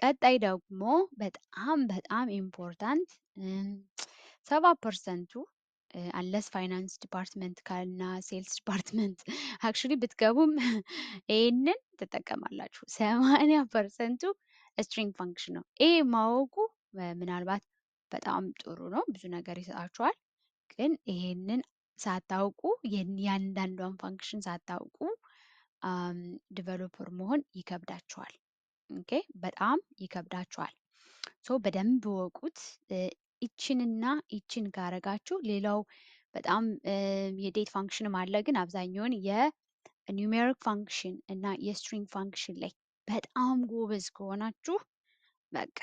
ቀጣይ ደግሞ በጣም ኢምፖርታንት 70% አንለስ ፋይናንስ ዲፓርትመንት ካልና ሴልስ ዲፓርትመንት አክቹሊ ብትገቡም ይሄንን ትጠቀማላችሁ። 80% ስትሪንግ ፋንክሽን ነው። ይሄ ማወቁ ምናልባት በጣም ጥሩ ነው፣ ብዙ ነገር ይሰጣችኋል። ግን ይሄንን ሳታውቁ ያንዳንዷን ፋንክሽን ሳታውቁ ዲቨሎፐር መሆን ይከብዳችኋል። ኦኬ በጣም ይከብዳችኋል። ሶ በደንብ ወቁት። ይችንና ይችን ካረጋችሁ ሌላው በጣም የዴት ፋንክሽንም አለ፣ ግን አብዛኛውን የኒውሜሪክ ፋንክሽን እና የስትሪንግ ፋንክሽን ላይ በጣም ጎበዝ ከሆናችሁ በቃ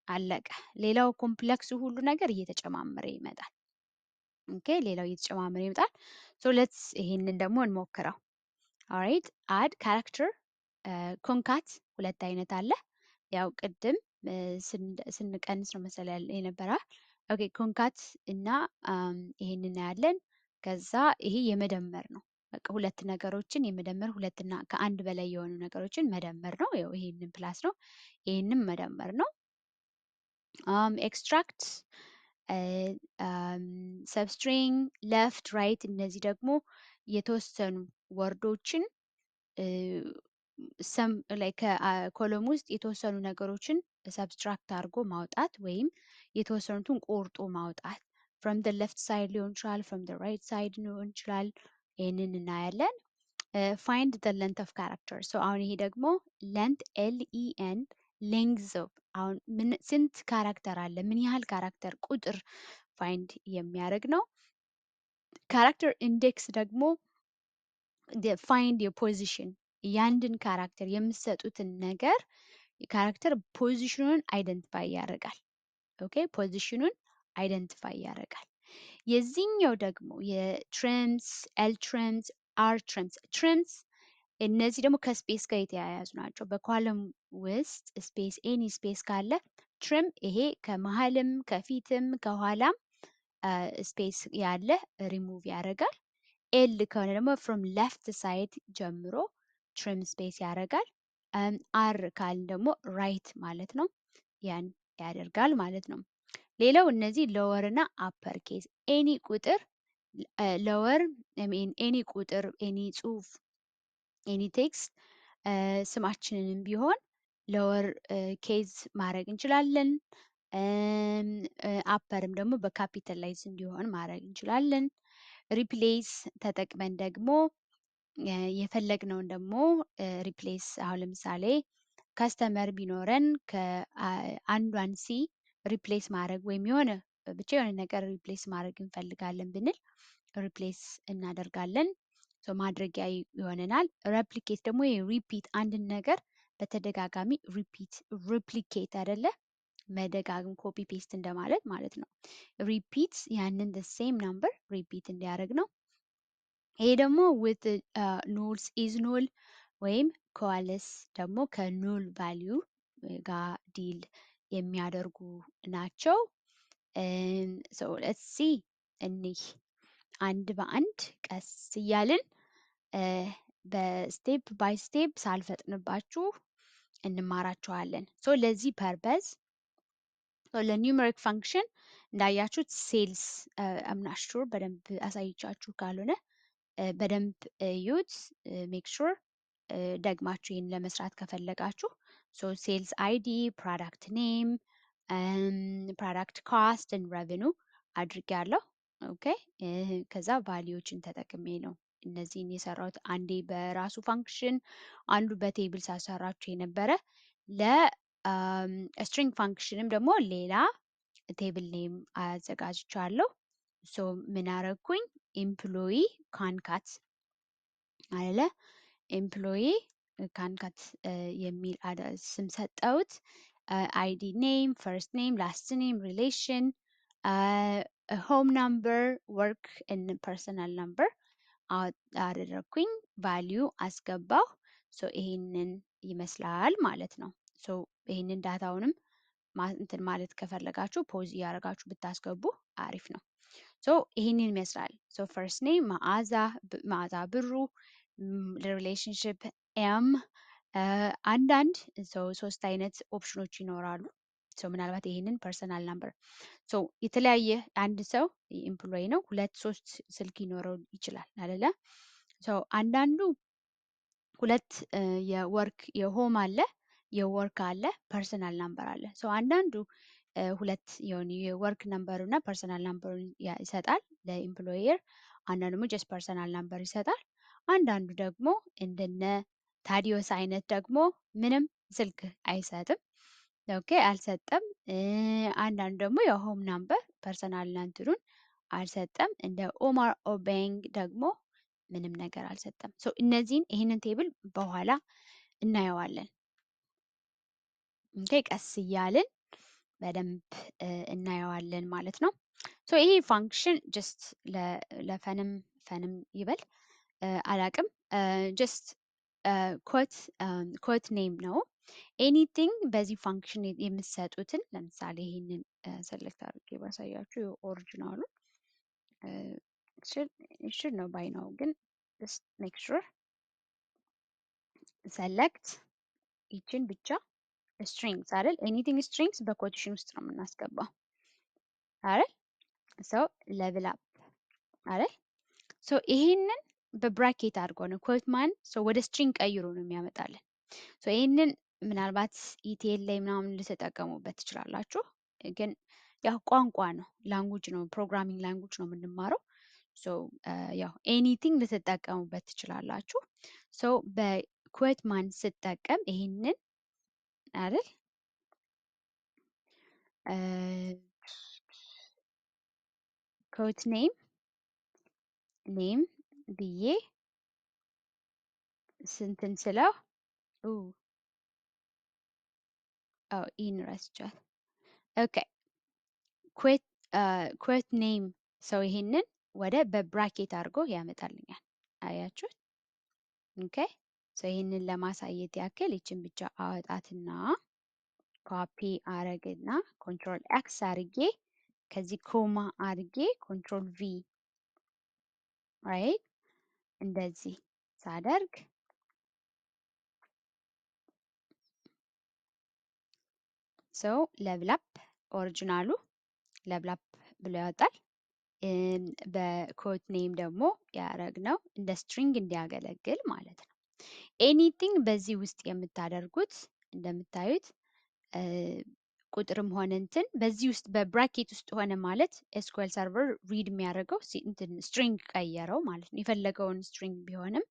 አለቀ። ሌላው ኮምፕሌክሱ ሁሉ ነገር እየተጨማመረ ይመጣል። ኦኬ ሌላው እየተጨማመረ ይመጣል። ሶ ሌትስ ይሄንን ደግሞ እንሞክረው። ኦራይት አድ ካራክተር ኮንካት ሁለት አይነት አለ። ያው ቅድም ስንቀንስ ነው መሰለኝ የነበረ። ኦኬ ኮንካት እና ይሄን እናያለን። ከዛ ይሄ የመደመር ነው። በቃ ሁለት ነገሮችን የመደመር ሁለትና ከአንድ በላይ የሆኑ ነገሮችን መደመር ነው። ያው ይሄንን ፕላስ ነው፣ ይሄንም መደመር ነው። ኤክስትራክት፣ ሰብስትሪንግ፣ ሌፍት፣ ራይት እነዚህ ደግሞ የተወሰኑ ወርዶችን ከኮለም ውስጥ የተወሰኑ ነገሮችን ሰብስትራክት አድርጎ ማውጣት ወይም የተወሰኑትን ቆርጦ ማውጣት። ፍሮም ደ ሌፍት ሳይድ ሊሆን ይችላል፣ ፍሮም ደ ራይት ሳይድ ሊሆን ይችላል። ይህንን እናያለን። ፋይንድ ደ ለንት ኦፍ ካራክተር። አሁን ይሄ ደግሞ ለንት LEN ሌንግዝ ኦፍ አሁን ስንት ካራክተር አለ፣ ምን ያህል ካራክተር ቁጥር ፋይንድ የሚያደርግ ነው። ካራክተር ኢንዴክስ ደግሞ ፋይንድ የፖዚሽን ያንድን ካራክተር የምትሰጡትን ነገር ካራክተር ፖዚሽኑን አይደንቲፋይ ያደርጋል። ኦኬ ፖዚሽኑን አይደንቲፋይ ያደርጋል። የዚህኛው ደግሞ የትሪምስ፣ ኤል ትሪምስ፣ አር ትሪምስ ትሪምስ እነዚህ ደግሞ ከስፔስ ጋር የተያያዙ ናቸው። በኳለም ውስጥ ስፔስ ኤኒ ስፔስ ካለ ትሪም ይሄ ከመሀልም ከፊትም ከኋላም ስፔስ ያለ ሪሙቭ ያደርጋል። ኤል ከሆነ ደግሞ ፍሮም ሌፍት ሳይድ ጀምሮ ትሪም ስፔስ ያደርጋል። አር ካልን ደግሞ ራይት ማለት ነው፣ ያን ያደርጋል ማለት ነው። ሌላው እነዚህ ሎወር እና አፐር ኬዝ ኤኒ ቁጥር ሎወር ኤኒ ቁጥር ኤኒ ጽሁፍ ኤኒ ቴክስት ስማችንንም ቢሆን ሎወር ኬዝ ማድረግ እንችላለን። አፐርም ደግሞ በካፒታላይዝ እንዲሆን ማድረግ እንችላለን። ሪፕሌስ ተጠቅመን ደግሞ የፈለግነውን ደግሞ ሪፕሌስ አሁን ለምሳሌ ከስተመር ቢኖረን ከአንዷን ሲ ሪፕሌስ ማድረግ ወይም የሆነ ብቻ የሆነ ነገር ሪፕሌስ ማድረግ እንፈልጋለን ብንል ሪፕሌስ እናደርጋለን። ማድረጊያ ይሆነናል። ሬፕሊኬት ደግሞ ሪፒት አንድን ነገር በተደጋጋሚ ሪፒት ሪፕሊኬት አይደለ መደጋግም ኮፒ ፔስት እንደማለት ማለት ነው። ሪፒት ያንን ሴም ናምበር ሪፒት እንዲያደርግ ነው። ይሄ ደግሞ ዊት ኑልስ ኢዝ ኑል ወይም ኮአለስ ደግሞ ከኑል ቫሊዩ ጋር ዲል የሚያደርጉ ናቸው። ሌትስ ሲ እኒህ አንድ በአንድ ቀስ እያልን በስቴፕ ባይ ስቴፕ ሳልፈጥንባችሁ እንማራቸዋለን። ለዚህ ፐርፐዝ ለኒውመሪክ ፋንክሽን እንዳያችሁት ሴልስ አምናሹር በደንብ አሳይቻችሁ ካልሆነ በደንብ ዩት ሜክ ሹር ደግማችሁ ይህን ለመስራት ከፈለጋችሁ ሴልስ አይዲ፣ ፕሮዳክት ኔም፣ ፕሮዳክት ካስት ን ረቨኑ አድርጌያለሁ። ኦኬ ከዛ ቫሊዎችን ተጠቅሜ ነው እነዚህን የሰራሁት። አንዴ በራሱ ፋንክሽን አንዱ በቴብል ሳሰራችሁ የነበረ። ለስትሪንግ ፋንክሽንም ደግሞ ሌላ ቴብል ኔም አዘጋጅቻለሁ። ምን አረግኩኝ? ኤምፕሎይ ካንካት አለ ኤምፕሎይ ካንካት የሚል ስም ሰጠሁት። አይዲ ኔም፣ ፈርስት ኔም፣ ላስት ኔም፣ ሪሌሽን፣ ሆም ናምበር፣ ወርክ እና ፐርሰናል ናምበር አደረግኩኝ። ቫሊዩ አስገባሁ። ይሄንን ይመስላል ማለት ነው። ይሄንን ዳታውንም እንትን ማለት ከፈለጋችሁ ፖዝ እያደረጋችሁ ብታስገቡ አሪፍ ነው። ይሄንን ይመስላል። ፈርስት ኔም መዓዛ ብሩ፣ ሪሌሽንሽፕ ኤም፣ አንዳንድ ሰው ሶስት አይነት ኦፕሽኖች ይኖራሉ። ሰው ምናልባት ይሄንን ፐርሰናል ናምበር ሰው የተለያየ አንድ ሰው ኤምፕሎይ ነው፣ ሁለት ሶስት ስልክ ይኖረው ይችላል አይደለ? ሰው አንዳንዱ ሁለት የወርክ የሆም አለ፣ የወርክ አለ፣ ፐርሰናል ናምበር አለ። ሰው አንዳንዱ ሁለት የሆኑ የወርክ ነምበሩ እና ፐርሰናል ናምበሩን ይሰጣል ለኤምፕሎየር። አንዳንዱ ደግሞ ጀስት ፐርሰናል ናምበር ይሰጣል። አንዳንዱ ደግሞ እንደነ ታዲዮስ አይነት ደግሞ ምንም ስልክ አይሰጥም። ኦኬ አልሰጠም። አንዳንዱ ደግሞ የሆም ናምበር ፐርሰናል ናንትኑን አልሰጠም። እንደ ኦማር ኦቤንግ ደግሞ ምንም ነገር አልሰጠም። ሶ እነዚህን ይህንን ቴብል በኋላ እናየዋለን። ኦኬ ቀስ እያልን በደንብ እናየዋለን ማለት ነው። ሶ ይሄ ፋንክሽን ጀስት ለፈንም ፈንም ይበል አላቅም ጀስት ኮት ኔም ነው። ኤኒቲንግ በዚህ ፋንክሽን የምትሰጡትን ለምሳሌ ይህንን ሰሌክት አድርጌ ባሳያችሁ ኦሪጂናሉ should ነው ባይ ነው ግን just make sure select ይችን ብቻ strings አይደል ኤኒቲንግ strings በኮቴሽን ውስጥ ነው የምናስገባው አይደል ሰው level up አይደል ሶ ይሄንን በብራኬት አድርጎ ነው ኮት ማን ሰው ወደ ስትሪንግ ቀይሮ ነው የሚያመጣልን ሶ ይሄንን ምናልባት ኢቲኤል ላይ ምናምን ልትጠቀሙበት ትችላላችሁ ግን ያው ቋንቋ ነው ላንጉጅ ነው ፕሮግራሚንግ ላንጉጅ ነው የምንማረው ሶ ያው ኤኒቲንግ ልትጠቀሙበት ትችላላችሁ ሶ በኮት ማን ስጠቀም ይሄንን አይደል ኮት ኔም ብዬ ስንትን ስለው ኢን ረስቻል ኦኬ ኮት ኔም ሰው ይሄንን ወደ በብራኬት አድርጎ ያመጣልኛል አያችሁት ኦኬ ሰው ይሄንን ለማሳየት ያክል ይችን ብቻ አወጣትና ኮፒ አረግና ኮንትሮል ኤክስ አርጌ ከዚህ ኮማ አርጌ ኮንትሮል ቪ ራይት እንደዚህ ሳደርግ ሰው ለብላፕ ኦሪጂናሉ ለብላፕ ብሎ ያወጣል በኮት ኔም ደግሞ ያረግነው እንደ ስትሪንግ እንዲያገለግል ማለት ነው ኤኒቲንግ በዚህ ውስጥ የምታደርጉት እንደምታዩት ቁጥርም ሆነ እንትን በዚህ ውስጥ በብራኬት ውስጥ ሆነ ማለት ኤስኩኤል ሰርቨር ሪድ የሚያደርገው ስትሪንግ ቀየረው ማለት ነው የፈለገውን ስትሪንግ ቢሆንም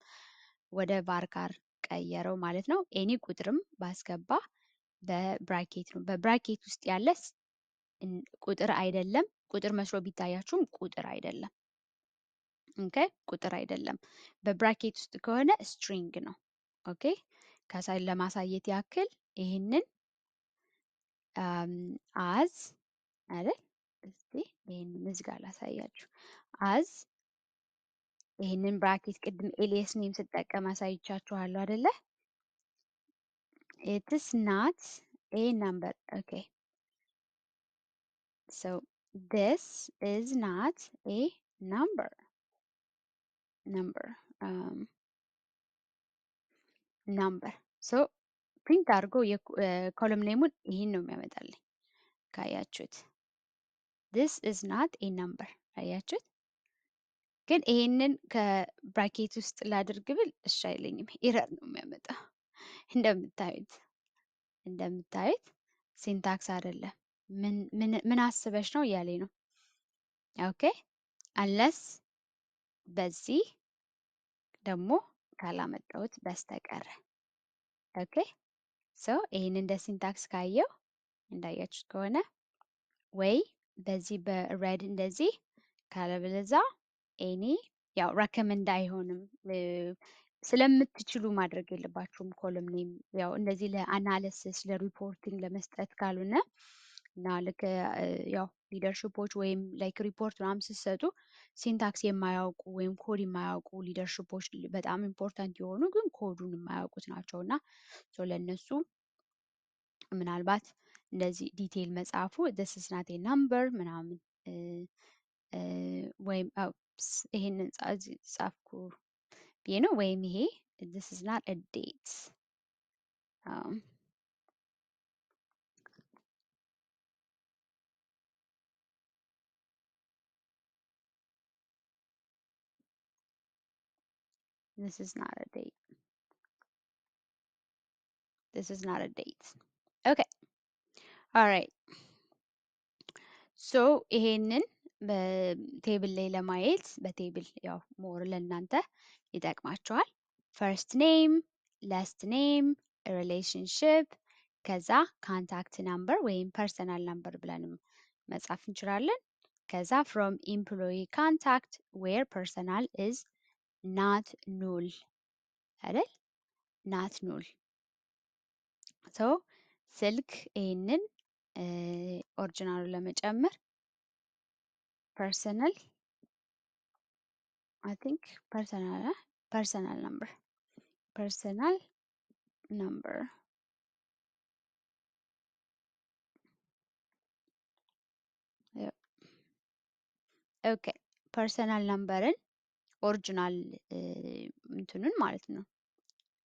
ወደ ቫርካር ቀየረው ማለት ነው ኤኒ ቁጥርም ባስገባ በብራኬት ነው በብራኬት ውስጥ ያለ ቁጥር አይደለም ቁጥር መስሎ ቢታያችሁም ቁጥር አይደለም ኦኬ ቁጥር አይደለም በብራኬት ውስጥ ከሆነ ስትሪንግ ነው ኦኬ ከሳይ ለማሳየት ያክል ይህንን አዝ አይደል እስቲ ይህንን እዚህ ጋር ላሳያችሁ አዝ ይህንን ብራኬት ቅድም ኤሊየስ ኔም ስጠቀም አሳይቻችኋለሁ አይደለ it's not a number okay so this is not a number number so ፕሪንት አድርጎ የኮለም ኔሙን ይህን ነው የሚያመጣልኝ ካያችሁት this is not a number አያችሁት ግን ይሄንን ከብራኬት ውስጥ ላድርግ ብል እሺ አይለኝም ኤረር ነው የሚያመጣው እንደምታዩት ሲንታክስ አይደለም ምን አስበሽ ነው እያለኝ ነው ኦኬ አንለስ በዚህ ደግሞ ካላመጣሁት በስተቀር ኦኬ ሶ ይህን እንደ ሲንታክስ ካየው እንዳያችሁት ከሆነ ወይ በዚህ በሬድ እንደዚህ ካለበለዛ ኤኒ ያው ረከመንድ አይሆንም ስለምትችሉ ማድረግ የለባችሁም ኮለም ኔም ያው እንደዚህ ለአናሊሲስ ለሪፖርቲንግ ለመስጠት ካልሆነ እና ልክ ያው ሊደርሽፖች ወይም ላይክ ሪፖርት ምናምን ስትሰጡ ሲንታክስ የማያውቁ ወይም ኮድ የማያውቁ ሊደርሽፖች በጣም ኢምፖርታንት የሆኑ ግን ኮዱን የማያውቁት ናቸው እና ለእነሱ ምናልባት እንደዚህ ዲቴይል መጽሐፉ this is not a number ምናምን ወይም ይሄንን ጻፍኩ ብዬ ነው ወይም ይሄ this is not a date Um, this is not a date. This is not a date. Okay. All right. So ይሄንን በቴብል ላይ ለማየት በቴብል ያው ሞር ለእናንተ ይጠቅማችኋል። ፈርስት ኔም፣ ላስት ኔም፣ ሪሌሽንሽፕ ከዛ ካንታክት ናምበር ወይም ፐርሰናል ናምበር ብለንም መጻፍ እንችላለን። ከዛ ፍሮም ኢምፕሎይ ካንታክት ዌር ፐርሰናል ኢዝ ናት ኑል አይደል? ናት ኑል። ሶ ስልክ ይሄንን ኦሪጂናሉን ለመጨመር ፐርሰናል I think personal number Yep. Okay. ፐርሰናል ነምበርን ኦሪጂናል እንትኑን ማለት ነው።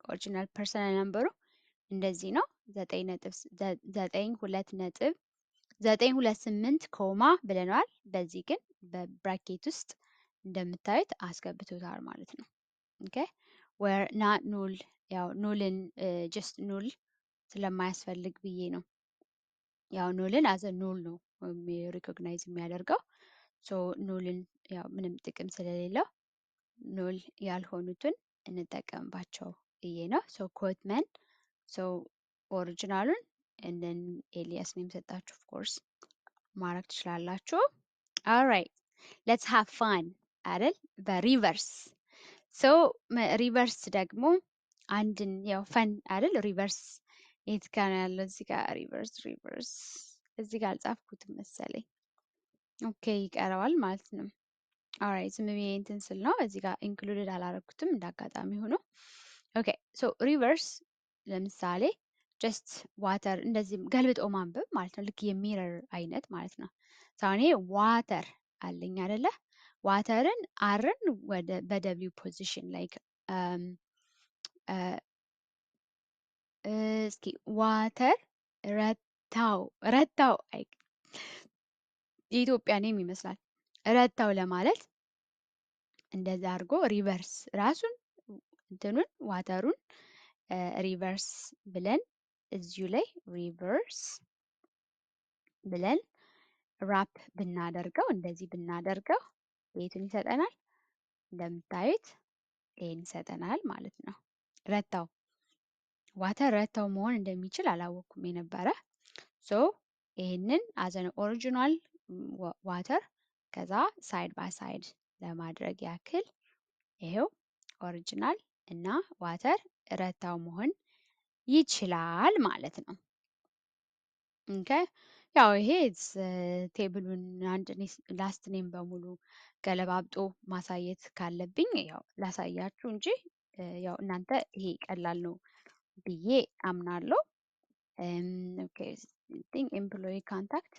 ኦሪጂናል ፐርሰናል ነምበሩ እንደዚህ ነው። 9.928 ኮማ ብለናል። በዚህ ግን በብራኬት ውስጥ እንደምታዩት አስገብቶታል ማለት ነው። ኦኬ ዌር ናት ኑል ያው ኑልን ጀስት ኑል ስለማያስፈልግ ብዬ ነው። ያው ኑልን አዘ ኑል ነው ሪኮግናይዝ የሚያደርገው። ሶ ኑልን ያው ምንም ጥቅም ስለሌለው ኑል ያልሆኑትን እንጠቀምባቸው ብዬ ነው። ሶ ኮትመን ሶ ኦሪጂናሉን እንደን ኤሊያስ ነው የምሰጣችሁ። ኦፍ ኮርስ ማድረግ ትችላላችሁ። ኦልራይት ሌትስ ሃቭ ፋን አይደል? በሪቨርስ ሶ ሪቨርስ ደግሞ አንድን ያው ፈን አይደል? ሪቨርስ የት ጋር ነው ያለው? እዚህ ጋር ሪቨርስ እዚህ ጋር አልጻፍኩትም መሰለኝ። ኦኬ ይቀረዋል ማለት ነው። ኦልራይት ዝም ብዬ እንትን ስል ነው እዚህ ጋር ኢንክሉድድ አላረኩትም እንዳጋጣሚ ሆኖ። ኦኬ ሶ ሪቨርስ ለምሳሌ ጀስት ዋተር እንደዚህ ገልብጦ ማንበብ ማለት ነው። ልክ የሚረር አይነት ማለት ነው። ሳኔ ዋተር አለኝ አይደለ? ዋተርን አርን ወደ በደብሊው ፖዚሽን ላይክ እስኪ ዋተር ረታው የኢትዮጵያ ኔም ይመስላል። ረታው ለማለት እንደዛ አድርጎ ሪቨርስ ራሱን እንትኑን ዋተሩን ሪቨርስ ብለን እዚሁ ላይ ሪቨርስ ብለን ራፕ ብናደርገው እንደዚህ ብናደርገው የቱን ይሰጠናል? እንደምታዩት ይሄን ይሰጠናል ማለት ነው። ረታው ዋተር ረታው መሆን እንደሚችል አላወቅኩም የነበረ። ሶ ይሄንን አዘን ኦሪጂናል ዋተር ከዛ ሳይድ ባይ ሳይድ ለማድረግ ያክል ይሄው ኦሪጂናል እና ዋተር ረታው መሆን ይችላል ማለት ነው። ኦኬ ያው ይሄ ቴብሉን አንድ ላስት ኔም በሙሉ ገለባብጦ ማሳየት ካለብኝ ያው ላሳያችሁ እንጂ ያው እናንተ ይሄ ቀላል ነው ብዬ አምናለሁ። ኦኬ ቲንክ ኤምፕሎይ ካንታክት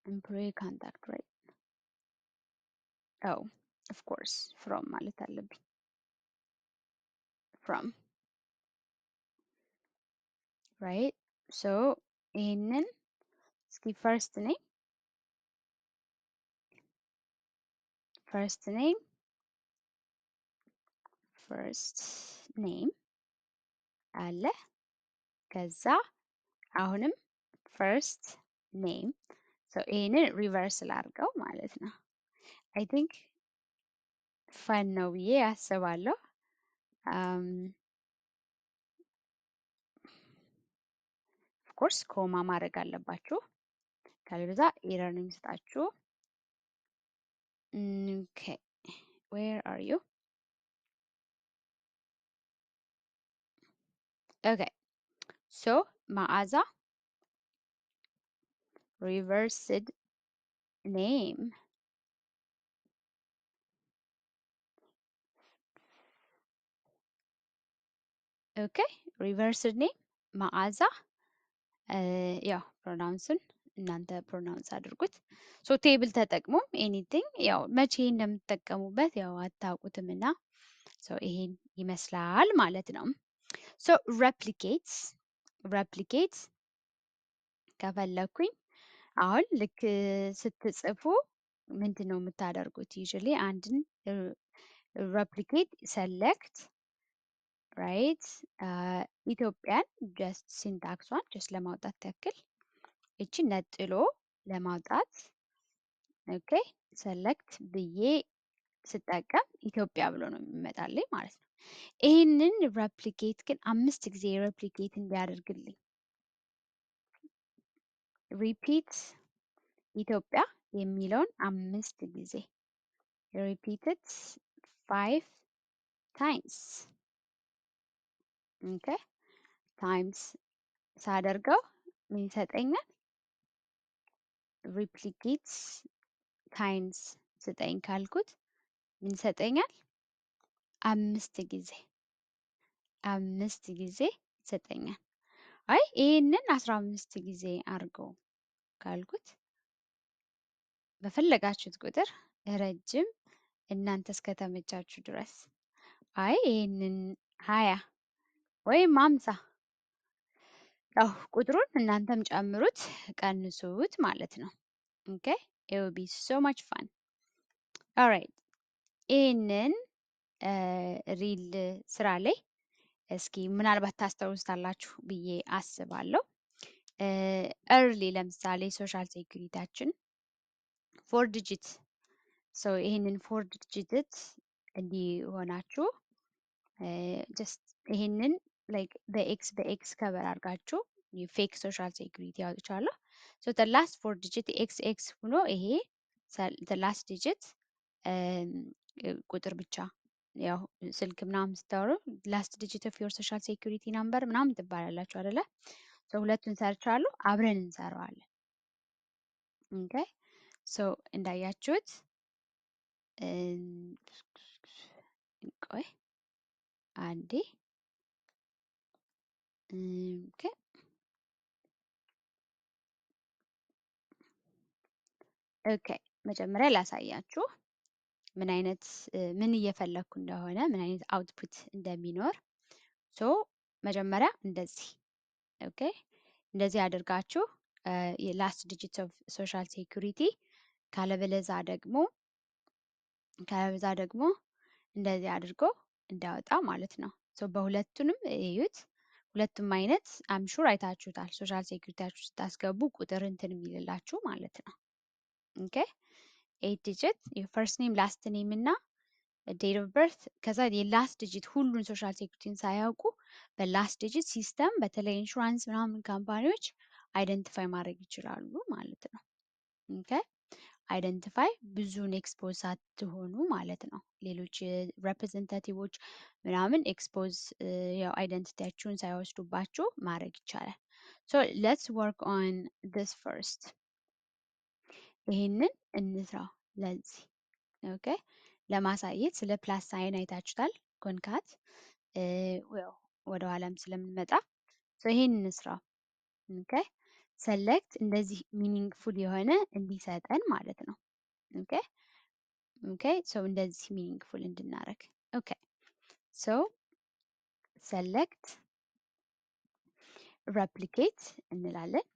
ኤምፕሎይ ካንታክት ራይት ኦ ኦፍ ኮርስ ፍሮም ማለት አለብኝ። ፍሮም ራይት ሶ ይሄንን እስኪ ፈርስት ኔም አለ። ከዛ አሁንም ፈርስት ኔም ይሄንን ሪቨርስ ላድርገው ማለት ነው። አይ ቲንክ ፈን ነው ብዬ አስባለሁ። ኦፍኮርስ ኮማ ማድረግ አለባችሁ፣ ካልበዛ ኤረር ነው የሚሰጣችሁ። ኦኬ ዌር አር ዩ? ኦኬ ሶ መዓዛ reversed name ኦኬ reversed name መዓዛ ያው ፕሮናውንስን እናንተ ፕሮናውንስ አድርጉት። ሶ ቴብል ተጠቅሞም ኤኒቲንግ ያው መቼ እንደምትጠቀሙበት ያው አታውቁትም እና ሶ ይሄን ይመስላል ማለት ነው። ሶ ሬፕሊኬት ከፈለኩኝ አሁን ልክ ስትጽፉ ምንድን ነው የምታደርጉት? ዩዥሊ አንድን ሬፕሊኬት ሰሌክት ራይት ኢትዮጵያን ጀስት ሲንታክሷን ጀስት ለማውጣት ያክል እቺ ነጥሎ ለማውጣት ኦኬ ሰሌክት ብዬ ስጠቀም ኢትዮጵያ ብሎ ነው የሚመጣልኝ ማለት ነው። ይህንን ሬፕሊኬት ግን 5 ጊዜ ሬፕሊኬት እንዲያደርግልኝ ሪፒት ኢትዮጵያ የሚለውን 5 ጊዜ ሪፒትድ 5 ታይምስ ኦኬ ታይምስ ሳደርገው ምን ይሰጠኛል? ሪፕሊኬት ታይምስ ስጠኝ ካልኩት ምን ይሰጠኛል? 5 ጊዜ 5 ጊዜ ይሰጠኛል። አይ ይህንን 15 ጊዜ አድርገው ካልኩት በፈለጋችሁት ቁጥር ረጅም እናንተ እስከተመቻችሁ ድረስ አይ ይህንን 20 ወይም 50 ያው ቁጥሩን እናንተም ጨምሩት ቀንሱት ማለት ነው። ኦኬ it will be so much fun. alright ይህንን ሪል ስራ ላይ እስኪ ምናልባት ታስታውስታላችሁ ብዬ አስባለሁ። early ለምሳሌ ሶሻል ሴኩሪቲያችን 4 ዲጂት ሰው ይህንን 4 ዲጂት እንዲሆናችሁ ጀስት ይህንን ላይክ በኤክስ ከበር አድርጋችሁ ፌክ ሶሻል ሴኩሪቲ ያወጥቻለሁ። ሶ the last 4 ዲጂት ኤክስ ሆኖ ይሄ the last ዲጂት ቁጥር ብቻ ያው ስልክ ምናምን ስታወሩ ላስት ዲጂት ኦፍ ዮር ሶሻል ሴኩሪቲ ናምበር ምናምን ትባላላችሁ አይደለ? ሶ ሁለቱን ሰርቻለሁ አብረን እንሰራዋለን። ኦኬ ሶ እንዳያችሁት ቆይ አንዴ ኦኬ ኦኬ መጀመሪያ ላሳያችሁ ምን እየፈለኩ እንደሆነ ምን አይነት አውትፑት እንደሚኖር። ሶ መጀመሪያ እንደዚህ ኦኬ እንደዚህ አድርጋችሁ የላስት ዲጂት ኦፍ ሶሻል ሴኩሪቲ ካለበለዛ ደግሞ እንደዚህ አድርጎ እንዳወጣ ማለት ነው። ሶ በሁለቱንም እዩት። ሁለቱም አይነት አምሹር አይታችሁታል። ሶሻል ሴኩሪቲያችሁ ስታስገቡ ቁጥር እንትን የሚልላችሁ ማለት ነው። ኦኬ 8 ዲጂት የፈርስት ኔም ላስት ኔም እና ዴት ኦፍ በርት ከዛ የላስት ዲጂት ሁሉን ሶሻል ሴኩሪቲን ሳያውቁ በላስት ዲጂት ሲስተም በተለይ ኢንሹራንስ ምናምን ካምፓኒዎች አይደንቲፋይ ማድረግ ይችላሉ ማለት ነው። ኦኬ አይደንቲፋይ ብዙን ኤክስፖዝ ሳትሆኑ ማለት ነው። ሌሎች ሬፕሬዘንታቲቮች ምናምን ኤክስፖዝ ያው አይደንቲቲያችሁን ሳይወስዱባችሁ ማድረግ ይቻላል። ሶ ሌትስ ወርክ ኦን ዲስ ፈርስት። ይሄንን እንስራው ለዚህ ኦኬ ለማሳየት ስለ ፕላስ ሳይን አይታችሁታል። ኮንካት ወደ ኋላም ስለምንመጣ ይሄን እንስራው። ኦኬ ሰሌክት እንደዚህ ሚኒንግፉል የሆነ እንዲሰጠን ማለት ነው። ኦኬ ኦኬ ሶ እንደዚህ ሚኒንግፉል እንድናረግ ኦኬ ሶ ሰሌክት ሬፕሊኬት እንላለን።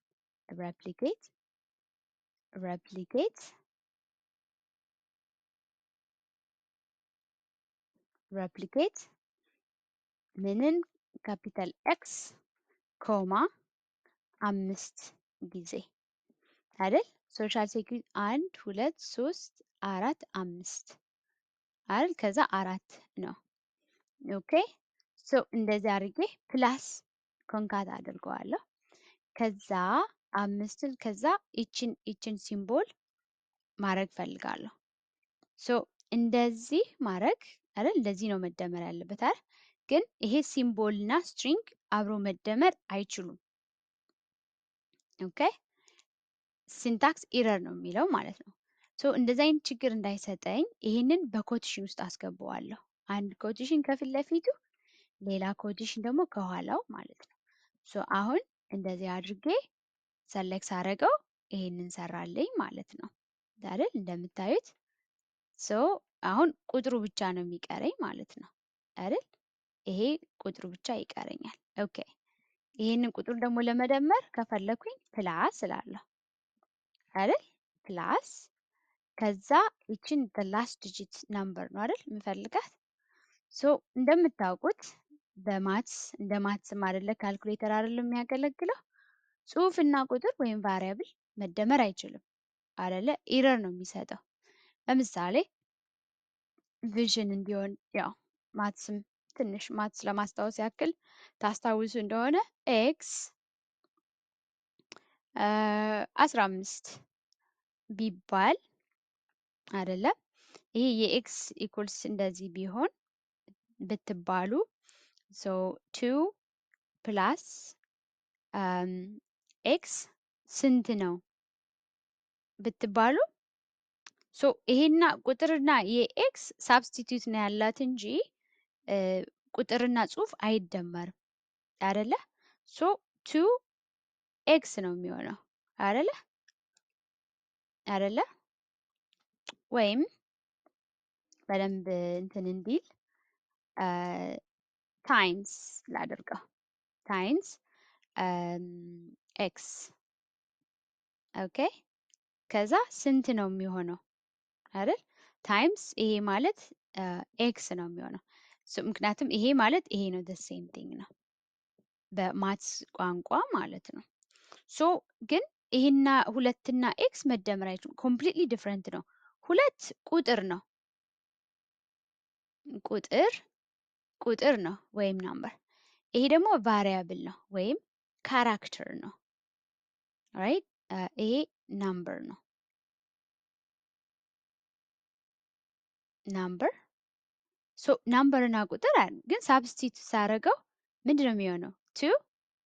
ሬፕሊኬት ምንን ካፒታል ኤክስ ኮማ 5 ጊዜ አይደል? ሶሻል ሴኩሪቲ 1 2 3 4 5 አይደል? ከዛ 4 ነው። ኦኬ ሶ እንደዚህ አድርጌ ፕላስ ኮንካት አድርገዋለሁ። ከዛ 5ን ከዛ ይችን ሲምቦል ማድረግ ፈልጋለሁ። ሶ እንደዚህ ማድረግ አይደል? እንደዚህ ነው መደመር ያለበት አይደል? ግን ይሄ ሲምቦል እና ስትሪንግ አብሮ መደመር አይችሉም። ኦኬ ሲንታክስ ኢረር ነው የሚለው ማለት ነው። ሶ እንደዚህ አይነት ችግር እንዳይሰጠኝ ይሄንን በኮቴሽን ውስጥ አስገባዋለሁ። አንድ ኮቴሽን ከፊት ለፊቱ ሌላ ኮቴሽን ደግሞ ከኋላው ማለት ነው። ሶ አሁን እንደዚህ አድርጌ ሰሌክት አደረገው ይሄንን ሰራልኝ ማለት ነው አይደል? እንደምታዩት ሶ አሁን ቁጥሩ ብቻ ነው የሚቀረኝ ማለት ነው። አይደል? ይሄ ቁጥሩ ብቻ ይቀረኛል። ኦኬ ይሄንን ቁጥር ደግሞ ለመደመር ከፈለኩኝ ፕላስ እላለሁ አይደል? ፕላስ ከዛ ይችን the last digit number ነው አይደል የምፈልጋት። ሶ እንደምታውቁት በማትስ እንደ ማትስም አይደለ ካልኩሌተር አይደለም የሚያገለግለው። ጽሁፍና ቁጥር ወይም ቫሪያብል መደመር አይችልም አይደለ? ኢረር ነው የሚሰጠው። ለምሳሌ ቪዥን እንዲሆን ያው ማትስም ትንሽ ማትስ ለማስታወስ ያክል ታስታውሱ እንደሆነ ኤክስ 15 ቢባል አይደለም ይሄ የኤክስ ኢኩልስ እንደዚህ ቢሆን ብትባሉ ሶ 2 ፕላስ ኤክስ ስንት ነው ብትባሉ ሶ ይሄና ቁጥርና የኤክስ ሳብስቲቱት ነው ያላት እንጂ ቁጥርና ጽሁፍ አይደመርም አይደለ? ሶ 2 ኤክስ ነው የሚሆነው አይደለ? አይደለ? ወይም በደንብ እንትን እንዲል ታይምስ ላድርገው ታይምስ ኤክስ ኦኬ ከዛ ስንት ነው የሚሆነው አይደል? ታይምስ ይሄ ማለት ኤክስ ነው የሚሆነው ምክንያቱም ይሄ ማለት ይሄ ነው the same thing ነው በማትስ ቋንቋ ማለት ነው። ሶ ግን ይሄና ሁለትና ኤክስ መደመር አይችሉም። ኮምፕሊትሊ ዲፍረንት ነው። ሁለት ቁጥር ነው ቁጥር ነው ወይም ናምበር። ይሄ ደግሞ ቫሪያብል ነው ወይም ካራክተር ነው ራይት። ይሄ ናምበር ነው ናምበር። ሶ ናምበር እና ቁጥር አለ ግን ሳብስቲቱት ሳደርገው ምንድን ነው የሚሆነው? 2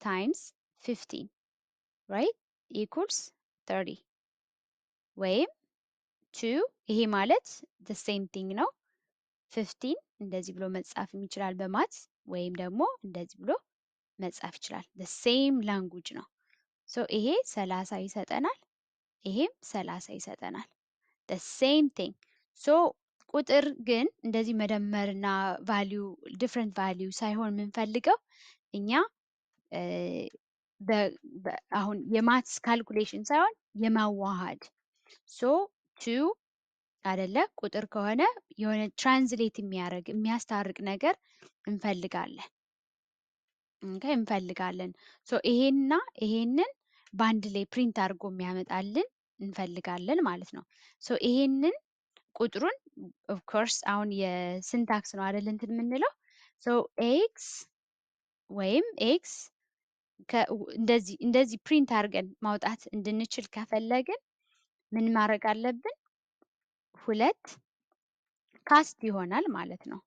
ታይምስ 15 ራይት ኢኩልስ 30 ወይም 2 ይሄ ማለት the same thing ነው 15 እንደዚህ ብሎ መጻፍ ይችላል በማትስ ወይም ደግሞ እንደዚህ ብሎ መጻፍ ይችላል። the same language ነው። ሶ ይሄ 30 ይሰጠናል፣ ይሄም 30 ይሰጠናል። the same thing ሶ ቁጥር ግን እንደዚህ መደመርና ቫልዩ ዲፍረንት ቫልዩ ሳይሆን የምንፈልገው እኛ አሁን የማትስ ካልኩሌሽን ሳይሆን የማዋሃድ ሶ 2 አይደለ ቁጥር ከሆነ የሆነ ትራንስሌት የሚያደርግ የሚያስታርቅ ነገር እንፈልጋለን እንፈልጋለን። ሶ ይሄንና ይሄንን በአንድ ላይ ፕሪንት አድርጎ የሚያመጣልን እንፈልጋለን ማለት ነው። ሶ ይሄንን ቁጥሩን ኦፍ ኮርስ አሁን የሲንታክስ ነው አይደል እንትን የምንለው ሶ ኤክስ ወይም ኤክስ እንደዚህ ፕሪንት አድርገን ማውጣት እንድንችል ከፈለግን ምን ማድረግ አለብን? ሁለት ካስት ይሆናል ማለት ነው።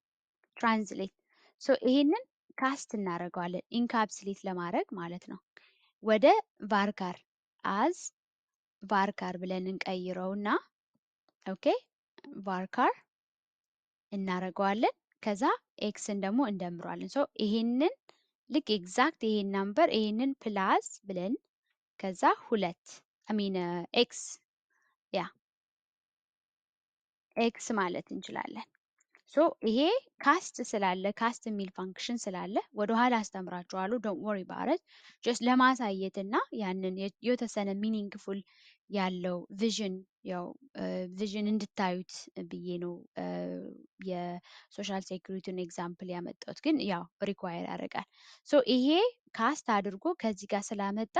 ትራንስሌት ሶ ይሄንን ካስት እናደርገዋለን ኢንካፕስሌት ለማድረግ ማለት ነው። ወደ ቫርካር አዝ ቫርካር ብለን እንቀይረውና ኦኬ ቫርካር እናደርገዋለን። ከዛ ኤክስን ደግሞ እንደምረዋለን። ሶ ይሄንን ልክ ኤግዛክት ይሄን ናምበር ይሄንን ፕላስ ብለን ከዛ ሁለት አሚን ኤክስ ያ ኤክስ ማለት እንችላለን። ሶ ይሄ ካስት ስላለ ካስት የሚል ፋንክሽን ስላለ ወደኋላ አስተምራችኋለሁ። ዶንት ወሪ ባረት ጀስት ለማሳየት እና ያንን የተወሰነ ሚኒንግፉል ያለው ቪዥን ያው ቪዥን እንድታዩት ብዬ ነው የሶሻል ሴኩሪቲን ኤግዛምፕል ያመጣሁት። ግን ያው ሪኳየር ያደርጋል። ሶ ይሄ ካስት አድርጎ ከዚህ ጋር ስላመጣ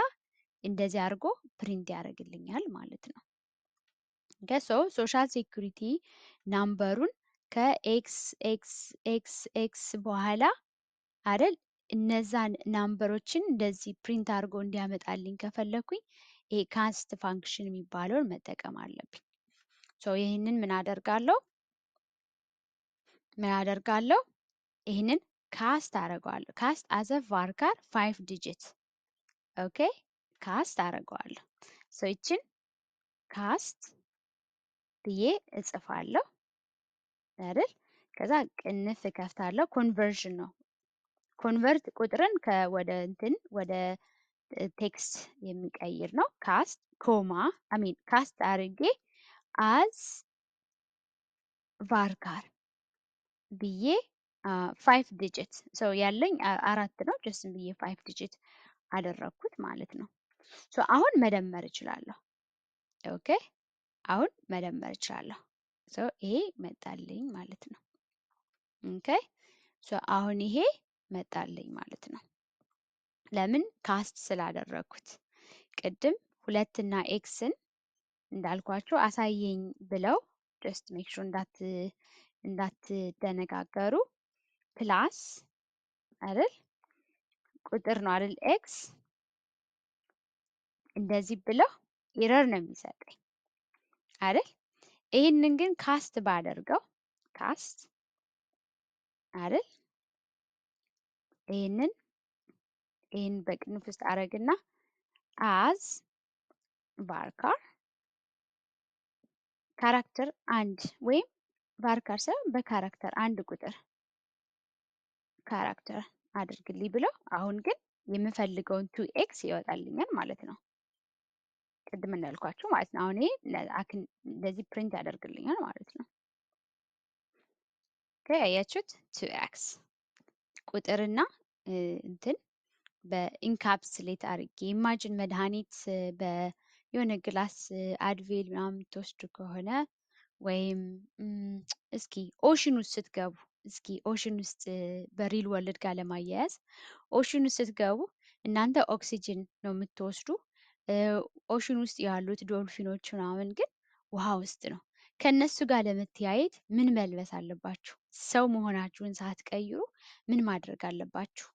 እንደዚህ አድርጎ ፕሪንት ያደርግልኛል ማለት ነው። ሶ ሶሻል ሴኩሪቲ ናምበሩን ከኤክስ ኤክስ ኤክስ ኤክስ በኋላ አይደል እነዛን ናምበሮችን እንደዚህ ፕሪንት አድርጎ እንዲያመጣልኝ ከፈለኩኝ ይሄ ካስት ፋንክሽን የሚባለውን መጠቀም አለብኝ። ሶ ይህንን ምን አደርጋለሁ? ይህንን ካስት አደርገዋለሁ። ካስት አዘ ቫርካር 5 ዲጂት ኦኬ ካስት አደርገዋለሁ። ሶ ይችን ካስት ብዬ እጽፋለሁ አይደል? ከዛ ቅንፍ እከፍታለሁ። ኮንቨርዥን ነው ኮንቨርት ቁጥርን ወደ እንትን ወደ ቴክስት የሚቀይር ነው። ካስት ኮማ አሚን ካስት አድርጌ አዝ ቫርካር ብዬ 5 ዲጂት ሶ ያለኝ 4 ነው። ጀስት ብዬ 5 ዲጂት አደረኩት ማለት ነው። ሶ አሁን መደመር እችላለሁ። ኦኬ አሁን መደመር እችላለሁ። ሶ ይሄ መጣልኝ ማለት ነው። ኦኬ ሶ አሁን ይሄ መጣልኝ ማለት ነው። ለምን ካስት ስላደረኩት። ቅድም 2 እና ኤክስን እንዳልኳችሁ አሳየኝ ብለው ጀስት ሜክ ሹር እንዳትደነጋገሩ ፕላስ አይደል ቁጥር ነው አይደል ኤክስ እንደዚህ ብለው ኤረር ነው የሚሰጠኝ አይደል። ይህንን ግን ካስት ባደርገው ካስት አይደል ይህን በቅንፍ ውስጥ አረግና አዝ ቫርካር ካራክተር አንድ ወይም ቫርካር ሳይሆን በካራክተር አንድ ቁጥር ካራክተር አድርግልኝ ብለው አሁን ግን የምፈልገውን 2x ይወጣልኛል ማለት ነው። ቅድም እንዳልኳችሁ ማለት ነው። አሁን ይሄ እንደዚህ ፕሪንት ያደርግልኛል ማለት ነው። ያያችሁት 2x ቁጥርና እንትን በኢንካፕስሌት አድርጌ ኢማጅን መድኃኒት የሆነ ግላስ አድቬል ምናምን የምትወስዱ ከሆነ ወይም እስኪ ኦሽን ውስጥ ስትገቡ እስኪ ኦሽን ውስጥ በሪል ወርልድ ጋር ለማያያዝ ኦሽን ውስጥ ስትገቡ እናንተ ኦክሲጅን ነው የምትወስዱ። ኦሽን ውስጥ ያሉት ዶልፊኖች ምናምን ግን ውሃ ውስጥ ነው። ከነሱ ጋር ለመተያየት ምን መልበስ አለባችሁ? ሰው መሆናችሁን ሳትቀይሩ ምን ማድረግ አለባችሁ?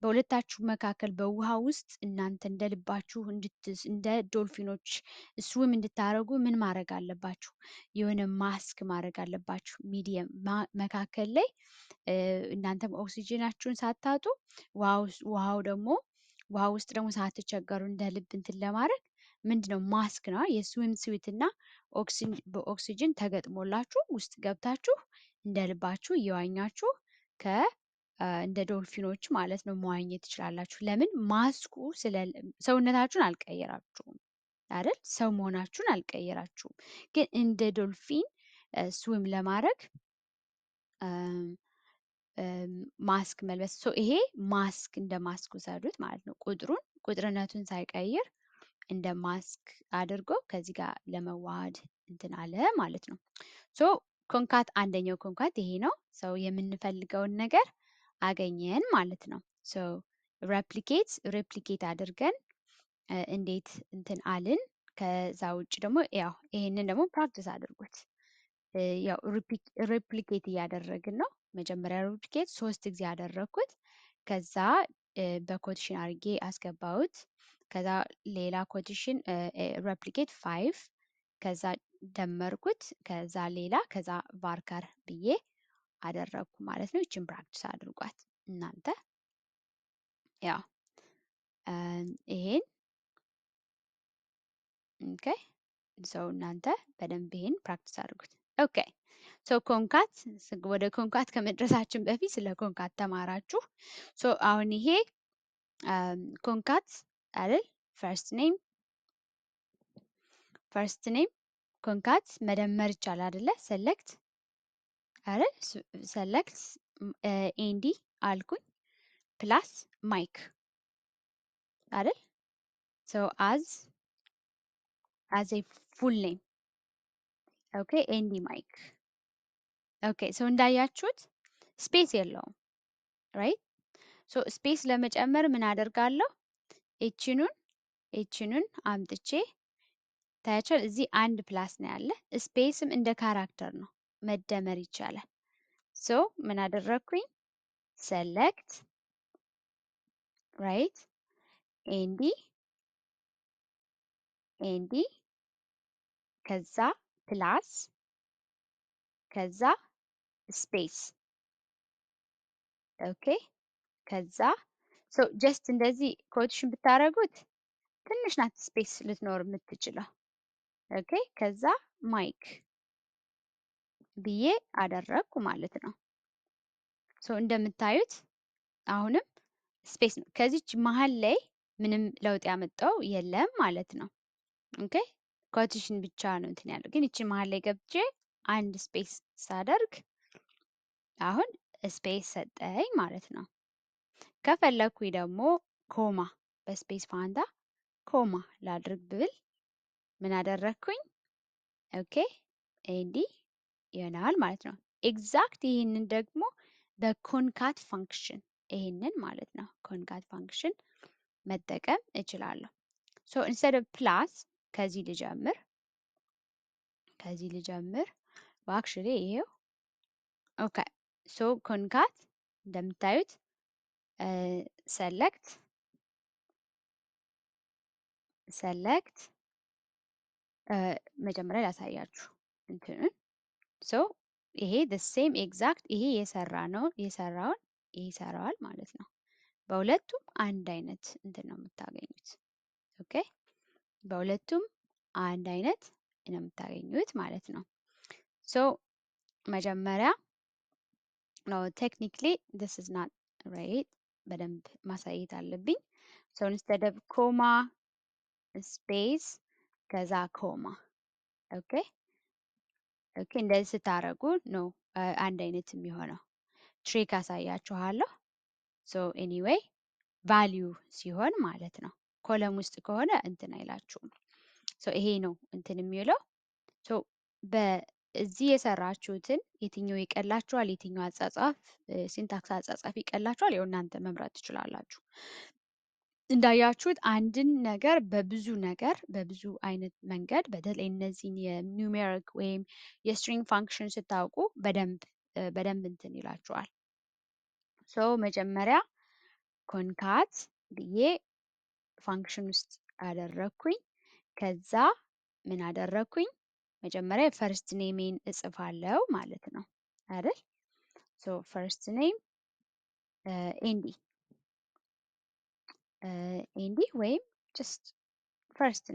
በሁለታችሁ መካከል በውሃ ውስጥ እናንተ እንደ ልባችሁ እንደ ዶልፊኖች ስዊም እንድታደርጉ ምን ማድረግ አለባችሁ? የሆነ ማስክ ማድረግ አለባችሁ። ሚዲየም መካከል ላይ እናንተም ኦክሲጅናችሁን ሳታጡ ውሃ ውስጥ ደግሞ ሳትቸገሩ እንደ ልብ እንትን ለማድረግ ምንድነው ማስክ ነው የስዊም ስዊት እና በኦክሲጅን ተገጥሞላችሁ ውስጥ ገብታችሁ እንደ ልባችሁ እየዋኛችሁ እንደ ዶልፊኖች ማለት ነው መዋኘት ትችላላችሁ። ለምን ማስኩ ሰውነታችሁን አልቀየራችሁም አይደል? ሰው መሆናችሁን አልቀየራችሁም። ግን እንደ ዶልፊን ስዊም ለማድረግ ማስክ መልበስ። ይሄ ማስክ እንደ ማስክ ውሰዱት ማለት ነው። ቁጥርነቱን ሳይቀይር እንደ ማስክ አድርጎ ከዚህ ጋር ለመዋሃድ እንትን አለ ማለት ነው። ኮንካት አንደኛው ኮንካት ይሄ ነው። ሰው የምንፈልገውን ነገር አገኘን ማለት ነው። ሬፕሊኬት አድርገን እንዴት እንትን አልን። ከዛ ውጭ ደግሞ ያው ይሄንን ደግሞ ፕራክቲስ አድርጉት። ያው ሬፕሊኬት እያደረግን ነው። መጀመሪያ ሬፕሊኬት 3 ጊዜ አደረግኩት። ከዛ በኮቴሽን አድርጌ አስገባሁት። ከዛ ሌላ ኮቴሽን ሬፕሊኬት 5 ከዛ ደመርኩት። ከዛ ሌላ ከዛ ቫርካር ብዬ አደረግኩ ማለት ነው። ይችን ፕራክቲስ አድርጓት እናንተ። ያው ይሄን ኦኬ ሰው እናንተ በደንብ ይሄን ፕራክቲስ አድርጉት። ኦኬ ኮንካት ወደ ኮንካት ከመድረሳችን በፊት ስለ ኮንካት ተማራችሁ። አሁን ይሄ ኮንካት አይደል ፈርስት ኔም ኮንካት መደመር ይቻላል አይደለ? ሰለክት አይደል? ሰለክት ኤንዲ አልኩኝ ፕላስ ማይክ አይደል? as a full name ኦኬ ኤንዲ ማይክ ኦኬ እንዳያችሁት ስፔስ የለውም ራይት። ስፔስ ለመጨመር ምን አደርጋለሁ? ኤችኑን አምጥቼ ታያችኋል። እዚህ አንድ ፕላስ ነው ያለ። ስፔስም እንደ ካራክተር ነው መደመር ይቻላል። ምን አደረግኩኝ? ሰለክት ራይት ኤንዲ ከዛ ፕላስ ከዛ ስፔስ ኦኬ ከዛ ጀስት እንደዚህ ኮቴሽን ብታደርጉት ትንሽ ናት ስፔስ ልትኖር የምትችለው። ኦኬ ከዛ ማይክ ብዬ አደረግኩ ማለት ነው። እንደምታዩት አሁንም ስፔስ ነው። ከዚች መሀል ላይ ምንም ለውጥ ያመጣው የለም ማለት ነው። ኦኬ ኮቴሽን ብቻ ነው እንትን ያለው። ግን ይቺ መሀል ላይ ገብቼ አንድ ስፔስ ሳደርግ አሁን ስፔስ ሰጠኝ ማለት ነው። ከፈለኩኝ ደግሞ ኮማ በስፔስ ፋንታ ኮማ ላድርግ ብል ምን አደረግኩኝ? ኦኬ ኤንዲ ይሆናል ማለት ነው። ኤግዛክት ይህንን ደግሞ በኮንካት ፋንክሽን ይህንን ማለት ነው ኮንካት ፋንክሽን መጠቀም እችላለሁ። ሶ ኢንስቴድ ኦፍ ፕላስ ከዚህ ልጀምር አክቹዋሊ ይሄው ኦኬ ሶ ኮንካት እንደምታዩት ሰለክት መጀመሪያ ላሳያችሁ እንትኑን ሶ ይሄ the same exact ይሄ የሰራውን ይሄ ይሰራዋል ማለት ነው። በሁለቱም አንድ አይነት እንትን ነው የምታገኙት። ኦኬ በሁለቱም አንድ አይነት ነው የምታገኙት ማለት ነው። ሶ መጀመሪያ ነው ቴክኒክሊ this is not right በደንብ ማሳየት አለብኝ። ሶ instead of ኮማ ስፔስ ከዛ ኮማ ኦኬ ኦኬ እንደዚህ ስታረጉ ነው አንድ አይነት የሚሆነው። ትሪክ አሳያችኋለሁ። ሶ ኤኒዌይ ቫሊዩ ሲሆን ማለት ነው። ኮለም ውስጥ ከሆነ እንትን አይላችሁም። ሶ ይሄ ነው እንትን የሚለው። ሶ በዚህ የሰራችሁትን የትኛው ይቀላችኋል፣ የትኛው አጻጻፍ ሲንታክስ አጻጻፍ ይቀላችኋል፣ ያው እናንተ መምረጥ ትችላላችሁ። እንዳያችሁት አንድን ነገር በብዙ አይነት መንገድ በተለይ እነዚህን የኒውሜሪክ ወይም የስትሪንግ ፋንክሽን ስታውቁ በደንብ እንትን ይላችኋል። ሶ መጀመሪያ ኮንካት ብዬ ፋንክሽን ውስጥ አደረግኩኝ። ከዛ ምን አደረግኩኝ? መጀመሪያ ፈርስት ኔሜን እጽፋለሁ ማለት ነው አይደል? ሶ ፈርስት ኔም ኤንዲ ወይም ጀስት ፈርስት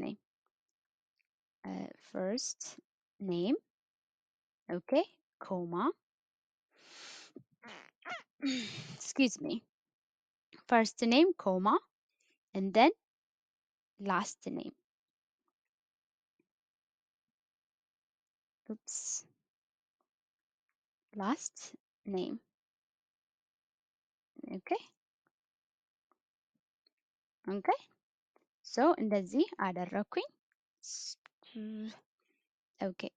ኔም ኦኬ ኮማ excuse me first name comma and then last name. Oops. Last name. Okay. Okay. So እንደዚህ አደረኩኝ። Okay.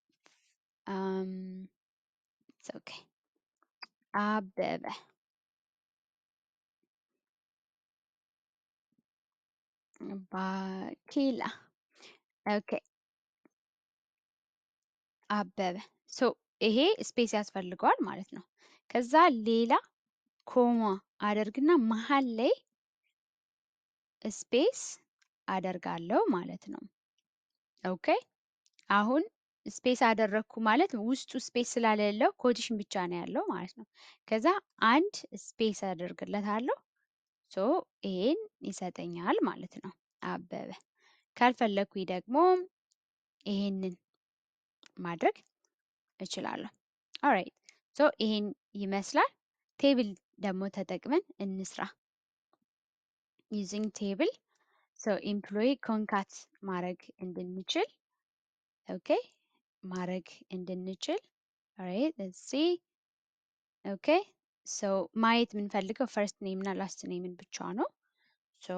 It's okay. አበበ ባኪላ ኦኬ አበበ ሶ ይሄ ስፔስ ያስፈልገዋል ማለት ነው። ከዛ ሌላ ኮማ አደርግና መሀል ላይ ስፔስ አደርጋለሁ ማለት ነው። ኦኬ አሁን ስፔስ አደረግኩ ማለት ውስጡ ስፔስ ስላሌለው ኮቴሽን ብቻ ነው ያለው ማለት ነው። ከዛ አንድ ስፔስ አደርግለታለሁ። ሶ ይሄን ይሰጠኛል ማለት ነው አበበ። ካልፈለኩኝ ደግሞ ይሄንን ማድረግ እችላለሁ። ኦራይት ሶ ይሄን ይመስላል። ቴብል ደግሞ ተጠቅመን እንስራ። ዩዚንግ ቴብል ሶ ኤምፕሎይ ኮንካት ማድረግ እንድንችል ኦኬ ማድረግ እንድንችል ኦራይት ሌትስ ሲ ኦኬ ሶ ማየት የምንፈልገው ፈርስት ኔም እና ላስት ኔምን ብቻ ነው። ሶ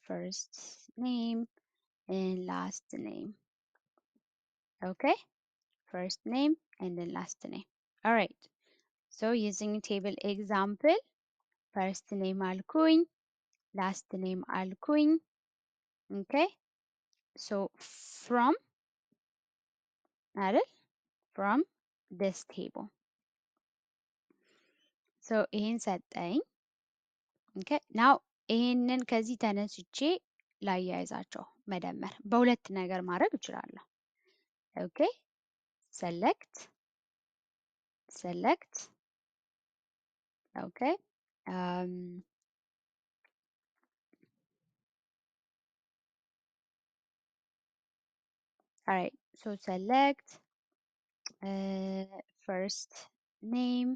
ፈርስት ኔም and last name. Okay, first name and then last name. All right. So using table example, first name alkuin, last name alkuin. Okay. So from this table. So in setting. Okay. Now ይህንን ከዚህ ተነስቼ ላያይዛቸው መደመር በሁለት ነገር ማድረግ እችላለሁ። ኦኬ select okay all right so select first name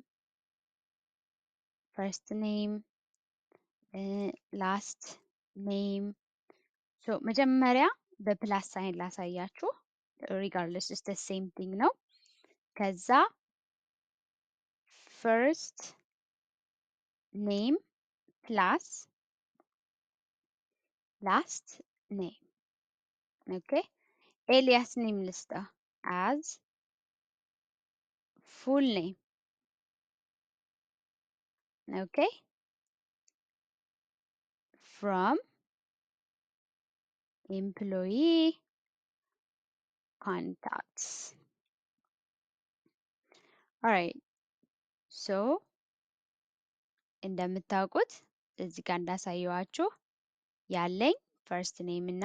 last name so መጀመሪያ በፕላስ ሳይን ላሳያችሁ regardless it's the same thing ነው። ከዛ first name plus last name. Okay. ኤልያስ ኔም ልስጠው as full name. Okay. From employee contacts. Alright. So እንደምታውቁት እዚህ ጋር እንዳሳየዋችሁ ያለኝ ፈርስት ኔም እና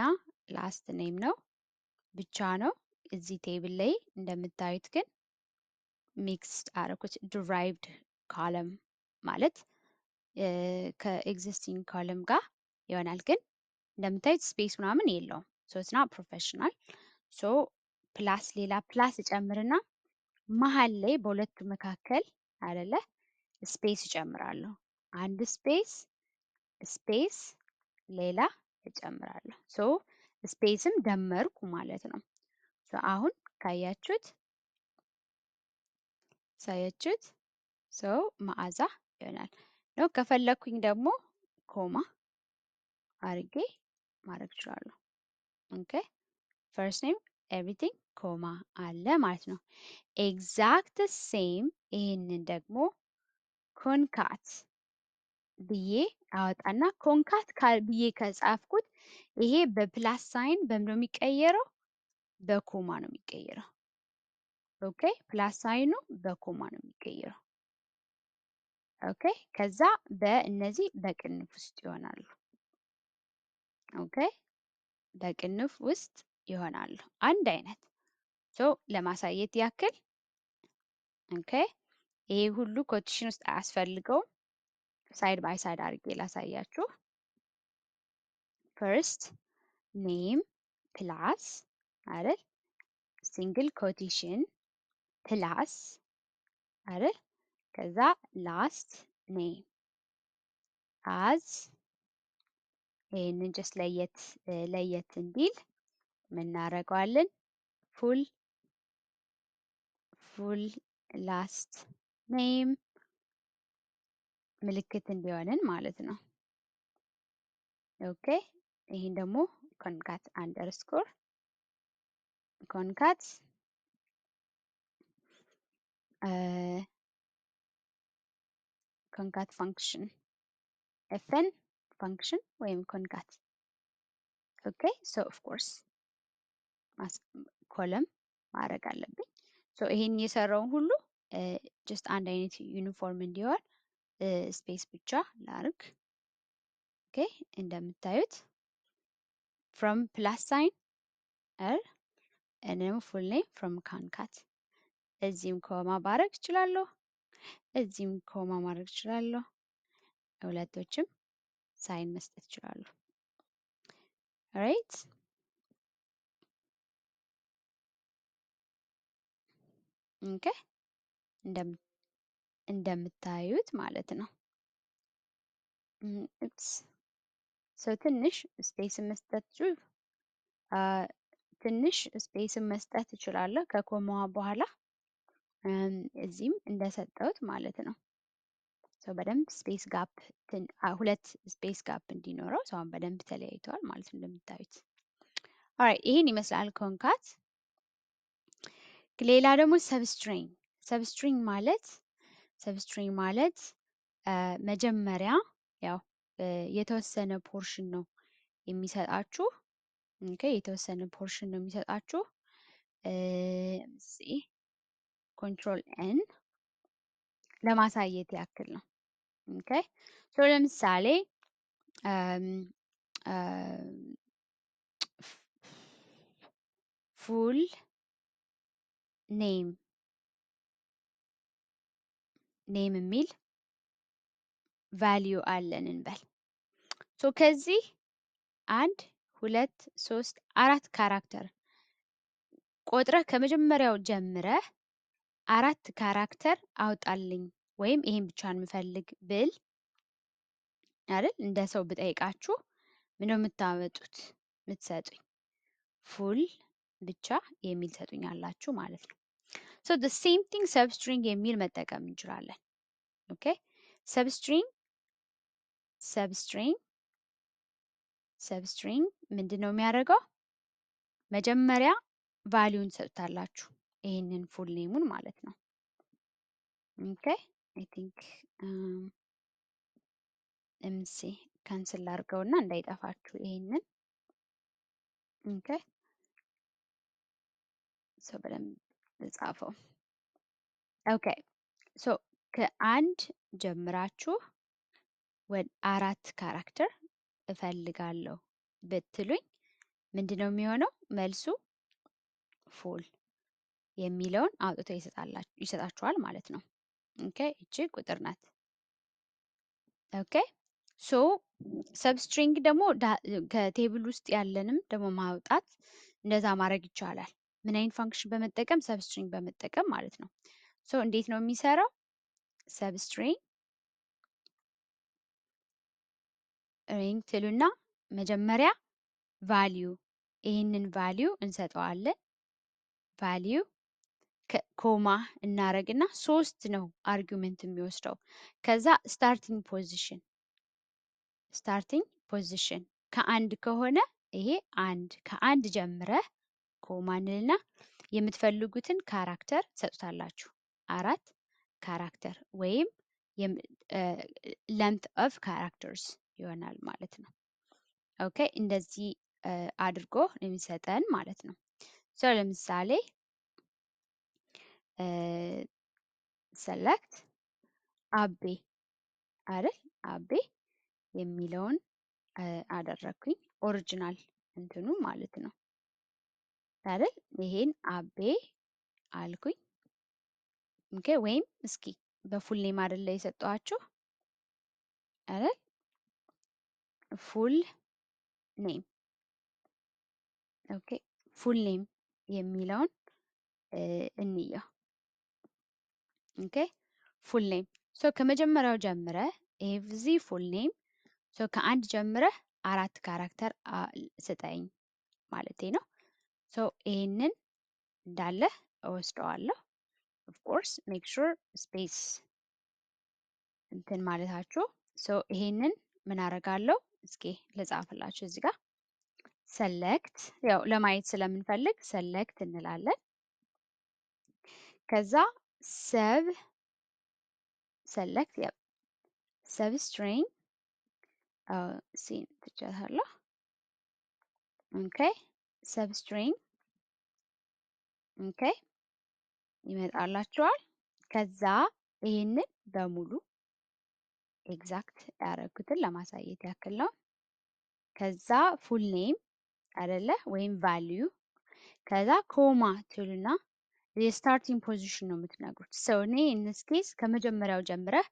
ላስት ኔም ነው ብቻ ነው። እዚህ ቴብል ላይ እንደምታዩት ግን ሚክስድ አደረኩት። ዲራይቭድ ኮለም ማለት ከኤግዚስቲንግ ኮለም ጋር ይሆናል። ግን እንደምታዩት ስፔስ ምናምን የለውም። ሶ ኢትስ ናት ፕሮፌሽናል። ሶ ፕላስ ሌላ ፕላስ እጨምርና መሀል ላይ በሁለቱ መካከል አይደለ ስፔስ እጨምራለሁ። አንድ ስፔስ ስፔስ ሌላ እጨምራለሁ። ሶ ስፔስም ደመርኩ ማለት ነው። ሶ አሁን ካያችሁት ሶ መዓዛ ይሆናል ነው። ከፈለኩኝ ደግሞ ኮማ አርጌ ማድረግ እችላለሁ። ኦኬ ፈርስት ኔም ኤቭሪቲንግ ኮማ አለ ማለት ነው። ኤግዛክት ሴም ይህንን ደግሞ ኮንካት ብዬ አወጣና ኮንካት ብዬ ከጻፍኩት ይሄ በፕላስ ሳይን በምን ነው የሚቀየረው? በኮማ ነው የሚቀየረው። ኦኬ ፕላስ ሳይኑ በኮማ ነው የሚቀየረው። ኦኬ ከዛ በእነዚህ በቅንፍ ውስጥ ይሆናሉ። ኦኬ በቅንፍ ውስጥ ይሆናሉ አንድ አይነት። ሶ ለማሳየት ያክል ኦኬ ይሄ ሁሉ ኮቴሽን ውስጥ አያስፈልገውም። ሳይድ ባይ ሳይድ አድርጌ ላሳያችሁ። ፈርስት ኔም ፕላስ አይደል ሲንግል ኮቴሽን ፕላስ አይደል ከዛ ላስት ኔም አዝ ይህንን ጀስት ለየት እንዲል ምናደርገዋለን ፉል ላስት ኔም ምልክት እንዲሆንን ማለት ነው። ኦኬ ይህን ደግሞ ኮንካት አንደርስኮር ኮንካት ኮንካት ፋንክሽን ኤፍኤን ፋንክሽን ወይም ኮንካት። ኦኬ ሶ ኦፍ ኮርስ ኮለም ማድረግ አለብኝ። ሶ ይሄን የሰራውን ሁሉ ጀስት አንድ አይነት ዩኒፎርም እንዲሆን ስፔስ ብቻ ላርግ። ኦኬ እንደምታዩት ፍሮም ፕላስ ሳይን and then full name from concat እዚህም ኮማ ማድረግ እችላለሁ፣ እዚህም ኮማ ማድረግ እችላለሁ። ሁለቶችም ሳይን መስጠት እችላለሁ። ራይት ኦኬ እንደምታዩት ማለት ነው። ሶ ትንሽ ስፔስ መስጠት እችላለሁ ከኮማዋ በኋላ እዚህም እንደሰጠሁት ማለት ነው። ሰው በደንብ ስፔስ ጋፕ ሁለት ስፔስ ጋፕ እንዲኖረው ሰውን በደንብ ተለያይተዋል ማለት ነው እንደምታዩት። ኦራይት ይህን ይመስላል ኮንካት። ሌላ ደግሞ ሰብስትሪንግ ማለት መጀመሪያ ያው የተወሰነ ፖርሽን ነው የሚሰጣችሁ። ኦኬ የተወሰነ ፖርሽን ነው የሚሰጣችሁ። ኮንትሮል ኤን ለማሳየት ያክል ነው። ኦኬ ሶ ለምሳሌ ፉል ኔም የሚል ቫልዩ አለን እንበል። ሶ ከዚህ 1 2 3 4 ካራክተር ቆጥረህ ከመጀመሪያው ጀምረህ 4 ካራክተር አውጣልኝ ወይም ይሄን ብቻ የምፈልግ ብል አይደል እንደ ሰው ብጠይቃችሁ ምን ነው የምታመጡት የምትሰጡኝ? ፉል ብቻ የሚል ሰጡኝ አላችሁ ማለት ነው። ሶ the same thing ሰብስትሪንግ የሚል መጠቀም እንችላለን። ኦኬ ሰብስትሪንግ ሰብስትሪንግ ምንድን ነው የሚያደርገው? መጀመሪያ ቫሊዩን ትሰጡታላችሁ ይሄንን ፉል ኔሙን ማለት ነው። ኦኬ አይ ቲንክ ኤምሲ ካንስል አድርገውና እንዳይጠፋችሁ ይሄንን ኦኬ ሶ በደንብ ልጻፈው። ኦኬ ሶ ከአንድ ጀምራችሁ ወደ 4 ካራክተር እፈልጋለሁ ብትሉኝ ምንድነው የሚሆነው? መልሱ ፉል የሚለውን አውጥቶ ይሰጣችኋል ማለት ነው። ኦኬ እቺ ቁጥር ናት። ኦኬ ሶ ሰብስትሪንግ ደግሞ ከቴብል ውስጥ ያለንም ደግሞ ማውጣት እንደዛ ማድረግ ይቻላል። ምን አይነት ፋንክሽን በመጠቀም? ሰብስትሪንግ በመጠቀም ማለት ነው። ሶ እንዴት ነው የሚሰራው? ሰብስትሪንግ ሪንግ ትሉና መጀመሪያ ቫሊዩ ይህንን ቫሊዩ እንሰጠዋለን። ቫሊዩ ኮማ እናረግና 3 ነው አርጊውመንት የሚወስደው። ከዛ ስታርቲንግ ፖዚሽን ከአንድ ከሆነ ይሄ አንድ ከአንድ ጀምረህ ኮማ እንልና የምትፈልጉትን ካራክተር ትሰጡታላችሁ። 4 ካራክተር ወይም ለንት ኦፍ ካራክተርስ ይሆናል ማለት ነው። ኦኬ እንደዚህ አድርጎ የሚሰጠን ማለት ነው። ሶ ለምሳሌ ሰለክት አቤ አይደል? አቤ የሚለውን አደረኩኝ ኦሪጂናል እንትኑ ማለት ነው አይደል? ይሄን አቤ አልኩኝ። ኦኬ ወይም እስኪ በፉል ኔም አይደለ የሰጠኋችሁ አይደል? ፉል ኔም ኦኬ ፉል ኔም የሚለውን እንየው። ኦኬ ፉል ኔም ሶ ከመጀመሪያው ጀምረ እዚህ ፉል ኔም ሶ ከአንድ ጀምረህ 4 ካራክተር ስጠኝ ማለቴ ነው። ሶ ይሄንን እንዳለ እወስደዋለሁ። ኦፍ ኮርስ ሜክ ሹር ስፔስ እንትን ማለታችሁ። ሶ ይሄንን ምን አደርጋለሁ? እስኪ ልጻፍላችሁ እዚህ ጋር ሰለክት ያው ለማየት ስለምንፈልግ ሰለክት እንላለን። ከዛ ሰለክት ሰብስትሪንግ ሲን ትቻታለሁ። ኦኬ ሰብስትሪንግ ኦኬ ይመጣላችኋል። ከዛ ይሄንን በሙሉ ኤግዛክት ያደረኩትን ለማሳየት ያክል ነው። ከዛ ፉል ኔም አይደለ ወይም ቫልዩ ከዛ ኮማ ትሉና የስታርቲንግ ፖዚሽን ነው የምትነግሩት። ሰው እኔ ኢንስ ኬስ ከመጀመሪያው ጀምረህ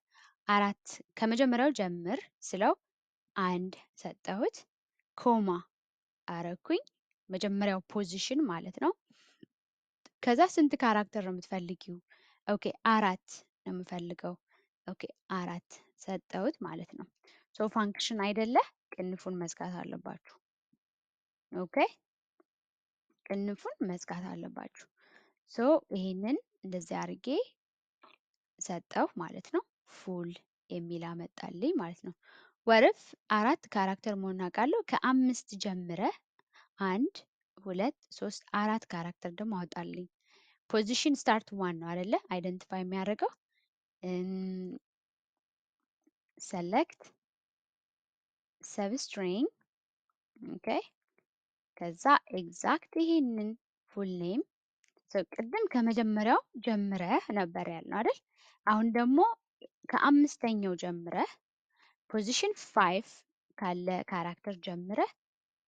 4 ከመጀመሪያው ጀምር ስለው 1 ሰጠሁት። ኮማ አረኩኝ መጀመሪያው ፖዚሽን ማለት ነው። ከዛ ስንት ካራክተር ነው የምትፈልጊው? ኦኬ 4 ነው የምፈልገው። ኦኬ 4 ሰጠሁት ማለት ነው። ሶ ፋንክሽን አይደለ ቅንፉን መዝጋት አለባችሁ። ኦኬ ቅንፉን መዝጋት አለባችሁ። ሶ ይሄንን እንደዚህ አድርጌ ሰጠው ማለት ነው። ፉል የሚል አመጣልኝ ማለት ነው። ወርፍ 4 ካራክተር መሆን አውቃለሁ። ከ5 ጀምረህ 1 2 3 4 ካራክተር ደግሞ አወጣልኝ። ፖዚሽን ስታርት 1 ነው አይደለ? አይደንቲፋይ የሚያደርገው ሰለክት ሰብስትሪንግ ኦኬ ከዛ ኤግዛክት ይሄንን ፉል ኔም ቅድም ከመጀመሪያው ጀምረህ ነበር ያልነው አይደል? አሁን ደግሞ ከአምስተኛው ጀምረህ ፖዚሽን 5 ካለ ካራክተር ጀምረህ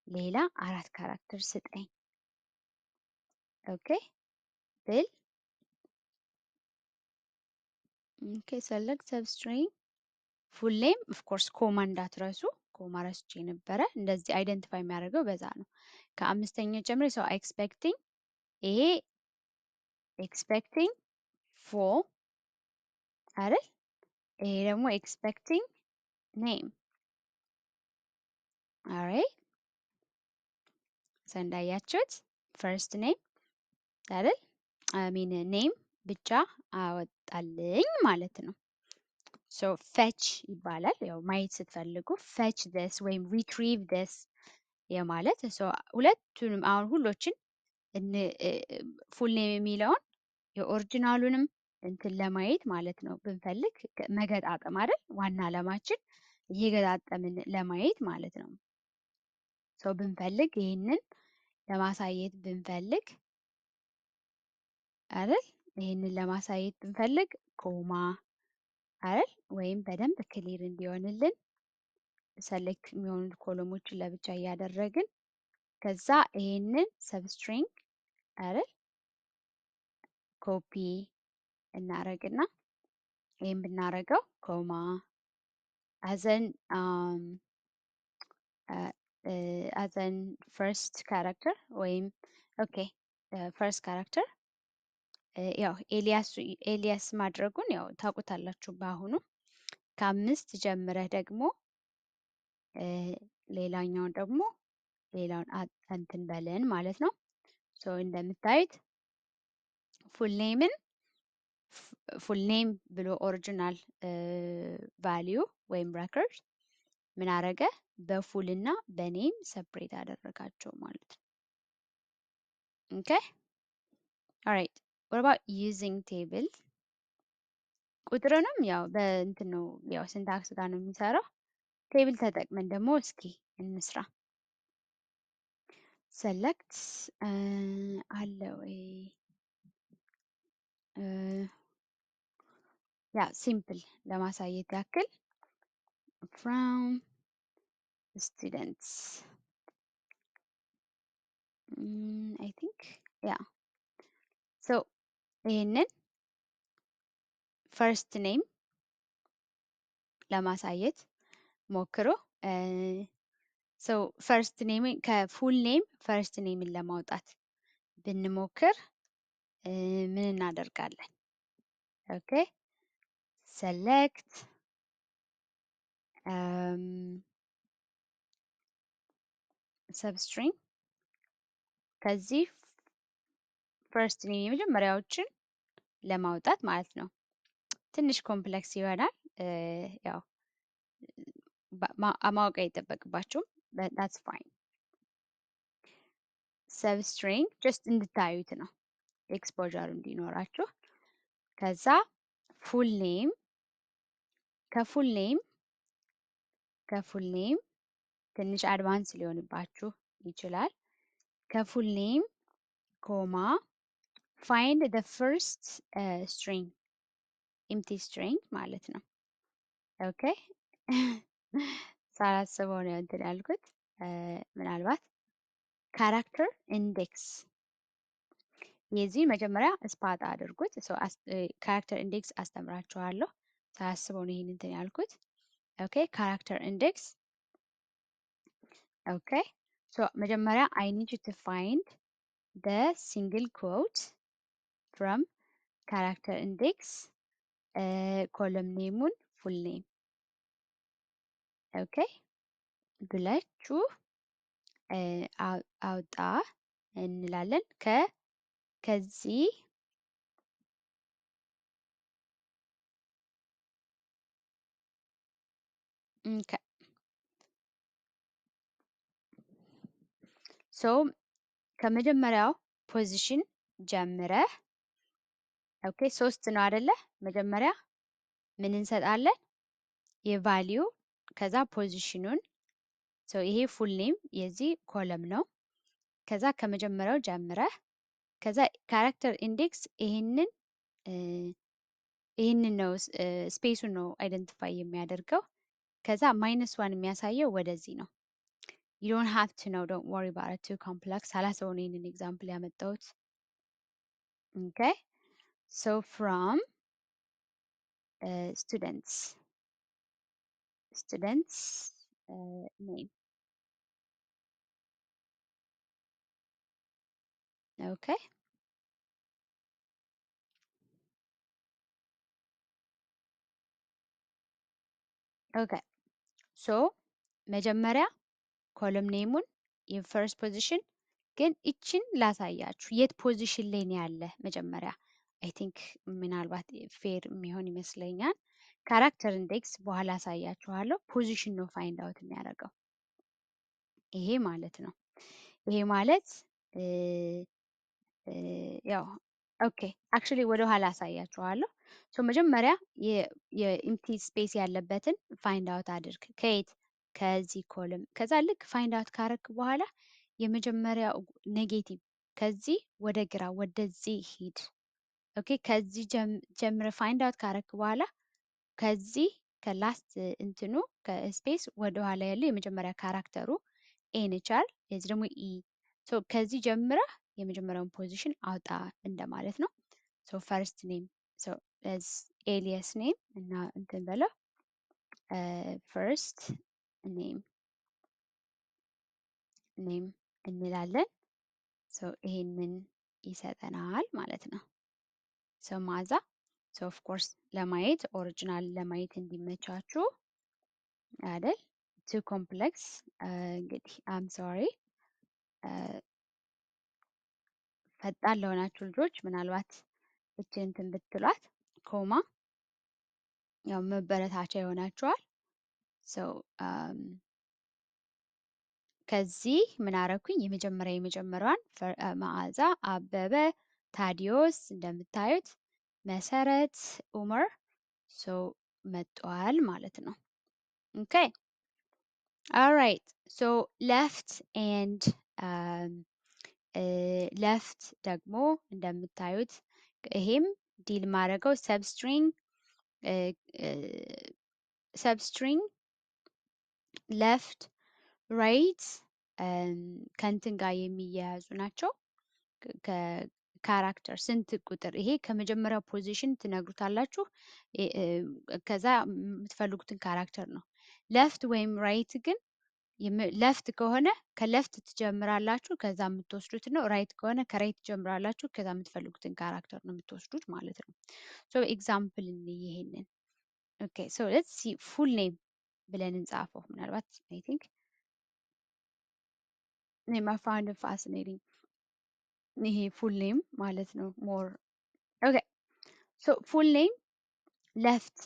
ሌላ 4 ካራክተር ስጠኝ። ኦኬ ብል ኦኬ ሰለክት ሰብስትሪንግ ፉል ኔም ኦፍ ኮርስ ኮማ እንዳትረሱ። ኮማ ረስቼ ነበረ። እንደዚህ አይደንቲፋይ የሚያደርገው በዛ ነው። ከአምስተኛው ጀምሬ ሰው ኤክስፔክቲንግ ይሄ ኤክስፔክቲንግ ፎር አይደል? ይሄ ደግሞ ኤክስፔክቲንግ ኔም ኦልራይት እንዳያችሁት ፈርስት ኔም አይደል? አይ ሚን ኔም ብቻ አወጣልኝ ማለት ነው። ሶ ፌች ይባላል። ያው ማየት ስትፈልጉ ፌች this ወይም retrieve this የማለት ሁለቱንም አሁን ሁሎችን ፉል ኔም የሚለውን የኦሪጂናሉንም እንትን ለማየት ማለት ነው ብንፈልግ መገጣጠም አይደል ዋና ዓላማችን እየገጣጠምን ለማየት ማለት ነው። ሰው ብንፈልግ ይህንን ለማሳየት ብንፈልግ አይደል ይህንን ለማሳየት ብንፈልግ ኮማ አይደል ወይም በደንብ ክሊር እንዲሆንልን ሰሌክት የሚሆኑ ኮሎሞችን ለብቻ እያደረግን ከዛ ይህንን ሰብስትሪንግ አይደል ኮፒ እናረግና ይህን ብናረገው ኮማ አዘን ፈርስት ካራክተር ወይም ኦኬ ፈርስት ካራክተር ያው ኤሊያስ ማድረጉን ያው ታውቁታላችሁ። በአሁኑ ከ5 ጀምረህ ደግሞ ሌላኛውን ደግሞ ሌላውን እንትን በለን ማለት ነው። ሶ እንደምታዩት ፉል ኔም ብሎ ኦሪጂናል ቫሊዩ ወይም ሬከርድ ምን አረገ በፉል እና በኔም ሰፕሬት አደረጋቸው ማለት ነው። ኦኬ ኦልራይት what about using table ቁጥርንም ያው በእንትን ነው ያው ሲንታክስ ጋር ነው የሚሰራው። ቴብል ተጠቅመን ደግሞ እስኪ እንስራ። ሰለክት አለ ወይ ያ ሲምፕል ለማሳየት ያክል from students I think yeah so ይህንን ፈርስት ኔም ለማሳየት ሞክሮ ሶ ፈርስት ኔም ከፉል ኔም ፈርስት ኔምን ለማውጣት ብንሞክር ምን እናደርጋለን? ኦኬ ሰሌክት ሰብስትሪንግ ከዚህ ፈርስት ኔም የመጀመሪያዎችን ለማውጣት ማለት ነው። ትንሽ ኮምፕሌክስ ይሆናል። ያው ማወቅ አይጠበቅባችሁም። that's fine ሰብስትሪንግ ጀስት እንድታዩት ነው ኤክስፖዠር እንዲኖራችሁ። ከዛ ፉል ኔም ከፉል ኔም ትንሽ አድቫንስ ሊሆንባችሁ ይችላል። ከፉል ኔም ኮማ find the first string empty string ማለት ነው። ኦኬ ሳላስበው ነው እንትን ያልኩት። ምናልባት ካራክተር ኢንዴክስ የዚህ መጀመሪያ ስፓት አድርጉት። ካራክተር ኢንዴክስ አስተምራችኋለሁ። ሳላስበው ነው ይሄን እንትን ያልኩት። ኦኬ ካራክተር ኢንዴክስ ኦኬ ሶ መጀመሪያ I need you to find the single quote from character index ኮለም ኔሙን ፉል ኔም ኦኬ ብላችሁ አውጣ እንላለን። ከዚህ ሶ ከመጀመሪያው ፖዚሽን ጀምረህ ኦኬ 3 ነው አይደለ? መጀመሪያ ምን እንሰጣለን? የቫሊዩ ከዛ ፖዚሽኑን ይሄ ፉል ኔም የዚህ ኮለም ነው። ከዛ ከመጀመሪያው ጀምረህ ከዛ ካራክተር ኢንዴክስ ይሄንን ነው ስፔሱን ነው አይደንቲፋይ የሚያደርገው። ከዛ -1 የሚያሳየው ወደዚህ ነው። you don't have to know, don't worry about it too complex ሳላስበው ነው ይሄንን ኤግዛምፕል ያመጣሁት። okay so from students name okay okay so መጀመሪያ ኮለም ኔሙን የፈርስት ፖዚሽን ግን እችን ላሳያችሁ የት ፖዚሽን ላይ ነው ያለ መጀመሪያ አይ ቲንክ ምናልባት ፌር የሚሆን ይመስለኛል። ካራክተር ኢንዴክስ በኋላ አሳያችኋለሁ። ፖዚሽን ነው ፋይንድ አውት የሚያደርገው ይሄ ማለት ነው። ይሄ ማለት ያው ኦኬ አክቹሊ ወደ ኋላ አሳያችኋለሁ። ሶ መጀመሪያ የኢምፕቲ ስፔስ ያለበትን ፋይንድ አውት አድርግ። ከየት? ከዚህ ኮለም። ከዛ ልክ ፋይንድ አውት ካረክ በኋላ የመጀመሪያው ኔጌቲቭ ከዚህ ወደ ግራ ወደዚህ ሂድ። ኦኬ ከዚህ ጀምረ ፋይንድ አውት ካረክ በኋላ ከዚህ ከላስት እንትኑ ከስፔስ ወደ ኋላ ያለው የመጀመሪያ ካራክተሩ ኤን ቻል የዚህ ደግሞ ኢ። ሶ ከዚህ ጀምረህ የመጀመሪያውን ፖዚሽን አውጣ እንደማለት ነው። ሶ ፈርስት ኔም ሶ ኤሊየስ ኔም እና እንትን በለው ፈርስት ኔም እንላለን። ሶ ይሄንን ይሰጠናል ማለት ነው። ሶ ማዛ ሶ ኦፍ ኮርስ ለማየት ኦሪጂናል ለማየት እንዲመቻችሁ አይደል? ቱ ኮምፕሌክስ እንግዲህ አም ሶሪ ፈጣን ለሆናችሁ ልጆች ምናልባት እችን እንትን ብትሏት ኮማ ያው መበረታቻ ይሆናችኋል። ሶ ከዚህ ምን አረኩኝ? የመጀመሪያዋን መዓዛ፣ አበበ፣ ታዲዮስ እንደምታዩት መሰረት፣ ኡመር ሶ መጧል ማለት ነው። ኦኬ ኦልራይት ሶ ሌፍት ኤንድ ሌፍት ደግሞ እንደምታዩት ይሄም ዲል ማድረገው ሰብስትሪንግ ሌፍት ራይት ከንትን ጋር የሚያያዙ ናቸው። ከካራክተር ስንት ቁጥር ይሄ ከመጀመሪያው ፖዚሽን ትነግሩታላችሁ። ከዛ የምትፈልጉትን ካራክተር ነው። ሌፍት ወይም ራይት ግን ለፍት ከሆነ ከለፍት ትጀምራላችሁ ከዛ የምትወስዱት ነው። ራይት ከሆነ ከራይት ትጀምራላችሁ ከዛ የምትፈልጉትን ካራክተር ነው የምትወስዱት ማለት ነው። ሶ ኤግዛምፕል እንይ ይሄንን። ኦኬ ሶ ሌትስ ሲ ፉል ኔም ብለን እንጻፈው። ምናልባት አይ ቲንክ ኔም አይ ፋውንድ ፋሲኔቲንግ ይሄ ፉል ኔም ማለት ነው ሞር ኦኬ ሶ ፉል ኔም ሌፍት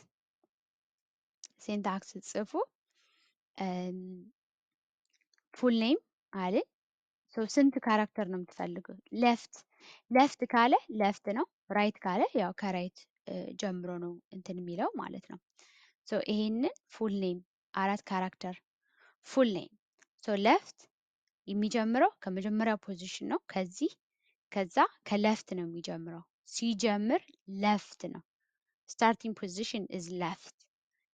ሲንታክስ ጽፉ ፉል ኔም አይደል? ሶ ስንት ካራክተር ነው የምትፈልገው? ሌፍት ካለ ሌፍት ነው። ራይት ካለ ያው ከራይት ጀምሮ ነው እንትን የሚለው ማለት ነው። ሶ ይሄንን ፉል ኔም 4 ካራክተር ፉል ኔም። ሶ ሌፍት የሚጀምረው ከመጀመሪያው ፖዚሽን ነው። ከዛ ከሌፍት ነው የሚጀምረው። ሲጀምር ሌፍት ነው። ስታርቲንግ ፖዚሽን ኢዝ ሌፍት።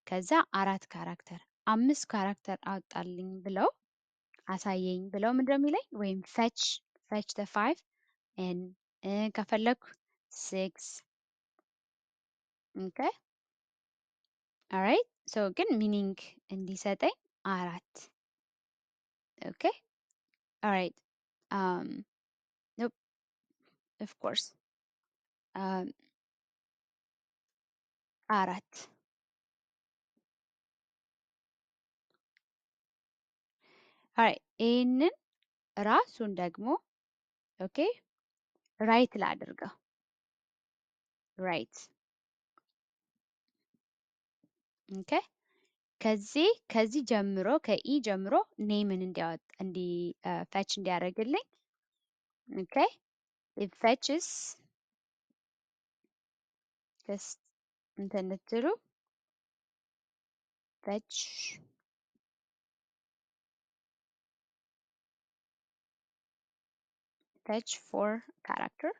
ከዛ 4 ካራክተር 5 ካራክተር አውጣልኝ ብለው አሳየኝ ብለው ምንድን ነው የሚለኝ? ወይም ፈች the 5 and ከፈለኩ 6 ኦኬ ኦልራይት ሶ ግን ሚኒንግ እንዲሰጠኝ 4 ኦኬ ኦልራይት ኖፕ ኦፍ ኮርስ 4 ኦልራይት ይህንን ራሱን ደግሞ ኦኬ ራይት ላድርገው ራይት ኦኬ ከዚህ ጀምሮ ከኢ ጀምሮ ኔምን ፈች እንዲያደርግልኝ ኦኬ it fetches just እንትን ትሉ fetch for character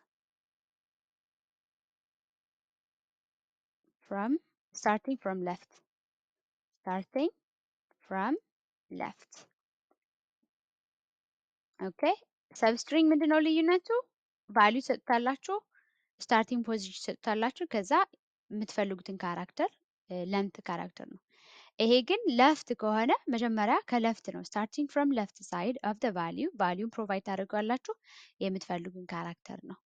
starting from left ኦኬ ሰብስትሪንግ ምንድነው ልዩነቱ? ቫልዩ ሰጥታላችሁ ስታርቲንግ ፖዚሽን ሰጥታላችሁ ከዛ የምትፈልጉትን ካራክተር ለንት ካራክተር ነው። ይሄ ግን ለፍት ከሆነ መጀመሪያ ከለፍት ነው። ስታርቲንግ ፍሮም ለፍት ሳይድ ኦፍ ዘ ቫልዩን ፕሮቫይድ ታደርጋላችሁ የምትፈልጉን ካራክተር ነው።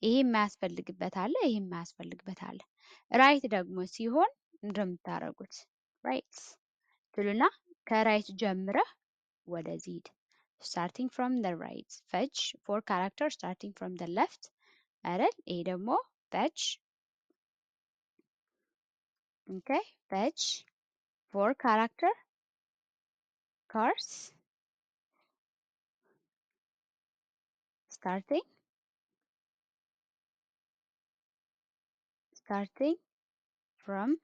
ይሄ የማያስፈልግበት አለ፣ ይሄ የማያስፈልግበት አለ። ራይት ደግሞ ሲሆን እንደምታደርጉት ራይት ትሉና ከራይት ጀምረህ ወደዚህ ሂድ። starting from the right fetch for character starting from the left አይደል? ይሄ ደግሞ fetch Okay, fetch 4 character cars starting from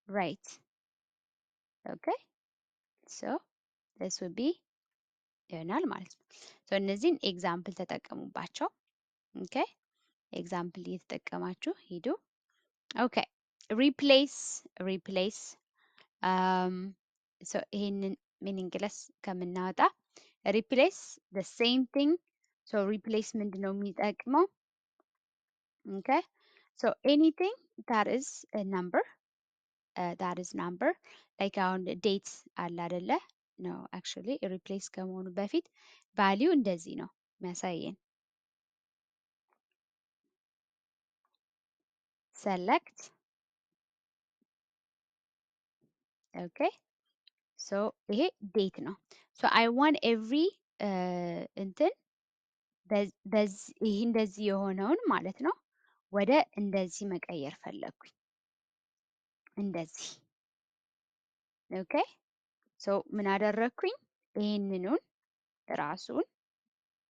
right. Okay, so this would be ይሆናል ማለት ነው። ሶ እነዚህን ኤግዛምፕል ተጠቀሙባቸው። ኦኬ ኤግዛምፕል እየተጠቀማችሁ ሂዱ። ኦኬ ሪፕሌስ ሶ ይሄንን ሚኒንግለስ ከምናወጣ ሪፕሌስ the same thing ሶ ሪፕሌስ ምንድን ነው የሚጠቅመው? ኦኬ ሶ anything that is a number ላይክ አሁን ዴት አለ አይደለ? ነው አክቹዋሊ ሪፕሌስ ከመሆኑ በፊት ቫሊዩ እንደዚህ ነው የሚያሳየን። ሰለክት ኦኬ ሶ ይሄ ዴት ነው። ሶ አይ ዋን ኤቭሪ እንትን ይህ እንደዚህ የሆነውን ማለት ነው ወደ እንደዚህ መቀየር ፈለግኩኝ። እንደዚህ ኦኬ ሶ ምን አደረግኩኝ? ይህንኑን ራሱን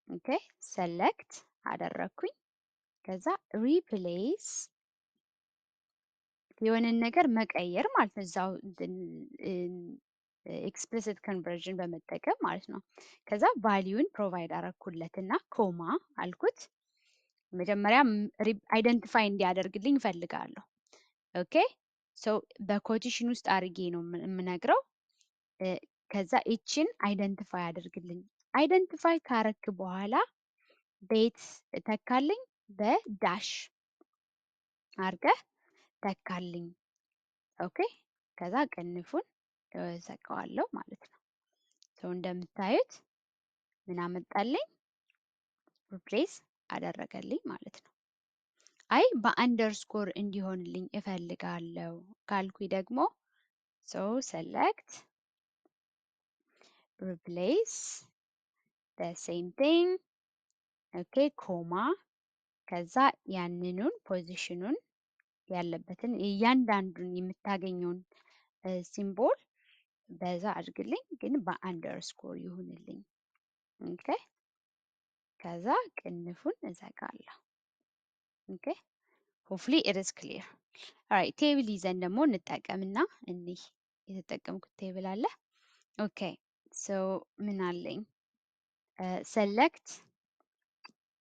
ኦኬ ሰለክት አደረግኩኝ። ከዛ ሪፕሌስ የሆነን ነገር መቀየር ማለት ነው እዛው ኤክስፕሊሲት ኮንቨርዥን በመጠቀም ማለት ነው። ከዛ ቫሊዩን ፕሮቫይድ አረኩለት እና ኮማ አልኩት። መጀመሪያ አይደንቲፋይ እንዲያደርግልኝ እፈልጋለሁ። ኦኬ ሶ በኮቴሽን ውስጥ አድርጌ ነው የምነግረው። ከዛ ይችን አይደንቲፋይ አድርግልኝ። አይደንቲፋይ ካረክ በኋላ ቤት ተካልኝ በዳሽ አርገህ ተካልኝ። ኦኬ ከዛ ቅንፉን እዘጋዋለሁ ማለት ነው። ሰው እንደምታዩት ምን አመጣልኝ? ሪፕሌስ አደረገልኝ ማለት ነው። አይ በአንደርስኮር እንዲሆንልኝ እፈልጋለሁ ካልኩኝ ደግሞ ሰው ሰለክት ሪፕሌስ the same thing ኦኬ ኮማ ከዛ ያንኑን ፖዚሽኑን ያለበትን እያንዳንዱን የምታገኘውን ሲምቦል በዛ አድርግልኝ፣ ግን በአንደርስኮር ይሁንልኝ። ኦኬ ከዛ ቅንፉን እዘጋለሁ። ኦኬ ሆፕፉሊ ኢት ኢዝ ክሊር። ኦራይት ቴብል ይዘን ደግሞ እንጠቀምና እኒህ የተጠቀምኩት ቴብል አለ። ኦኬ ሶ ምን አለኝ? ሰለክት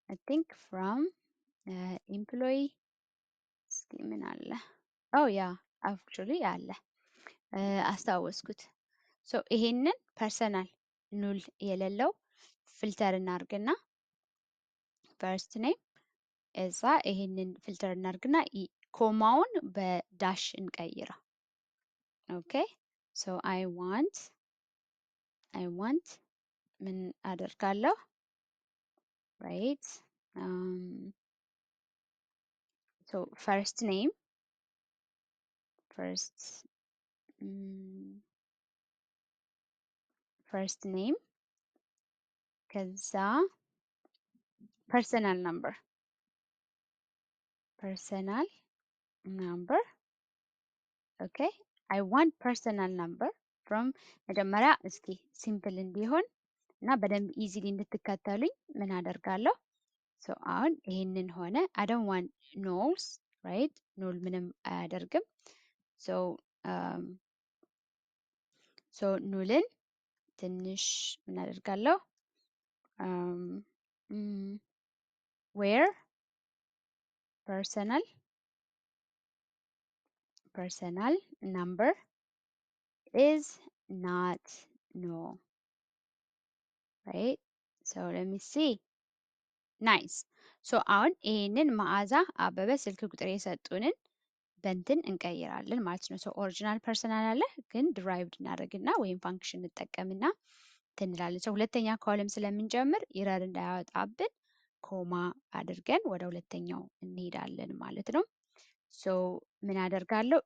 አይ ቲንክ ፍሮም ኤምፕሎይ እስኪ ምን አለ? ኦ ያ አክቹዋሊ አለ አስታወስኩት። ሶ ይሄንን ፐርሰናል ኑል የሌለው ፊልተር እናርግና ፈርስት ኔም እዛ ይሄንን ፊልተር እናርግና ኮማውን በዳሽ እንቀይረው። ኦኬ ሶ አይ ዋንት ምን አደርጋለሁ? ራይት ሶ ፈርስት ኔም ከዛ ፐርሰናል ነምበር ኦኬ አይ ዋንት ፐርሰናል ነምበር ፍሮም መጀመሪያ እስኪ ሲምፕል እንዲሆን እና በደንብ ኢዚሊ እንድትከተሉኝ ምን አደርጋለሁ? ሶ አሁን ይሄንን ሆነ። አይ ዶንት ዋንት ኖልስ ራይት ኖል ምንም አያደርግም። ሶ ኑልን ትንሽ ምን አደርጋለሁ? ዌር personal number is not null, right? So let me see. Nice. So አሁን ይሄንን መዓዛ አበበ ስልክ ቁጥር የሰጡንን በንትን እንቀይራለን ማለት ነው። ሶ ኦሪጂናል ፐርሰናል አለ፣ ግን ድራይቭድ እናደርግና ወይም ፋንክሽን እንጠቀምና ትንላለን። ሶ ሁለተኛ ኮለም ስለምንጀምር ኢረር እንዳያወጣብን ኮማ አድርገን ወደ ሁለተኛው እንሄዳለን ማለት ነው። ሶ ምን አደርጋለሁ?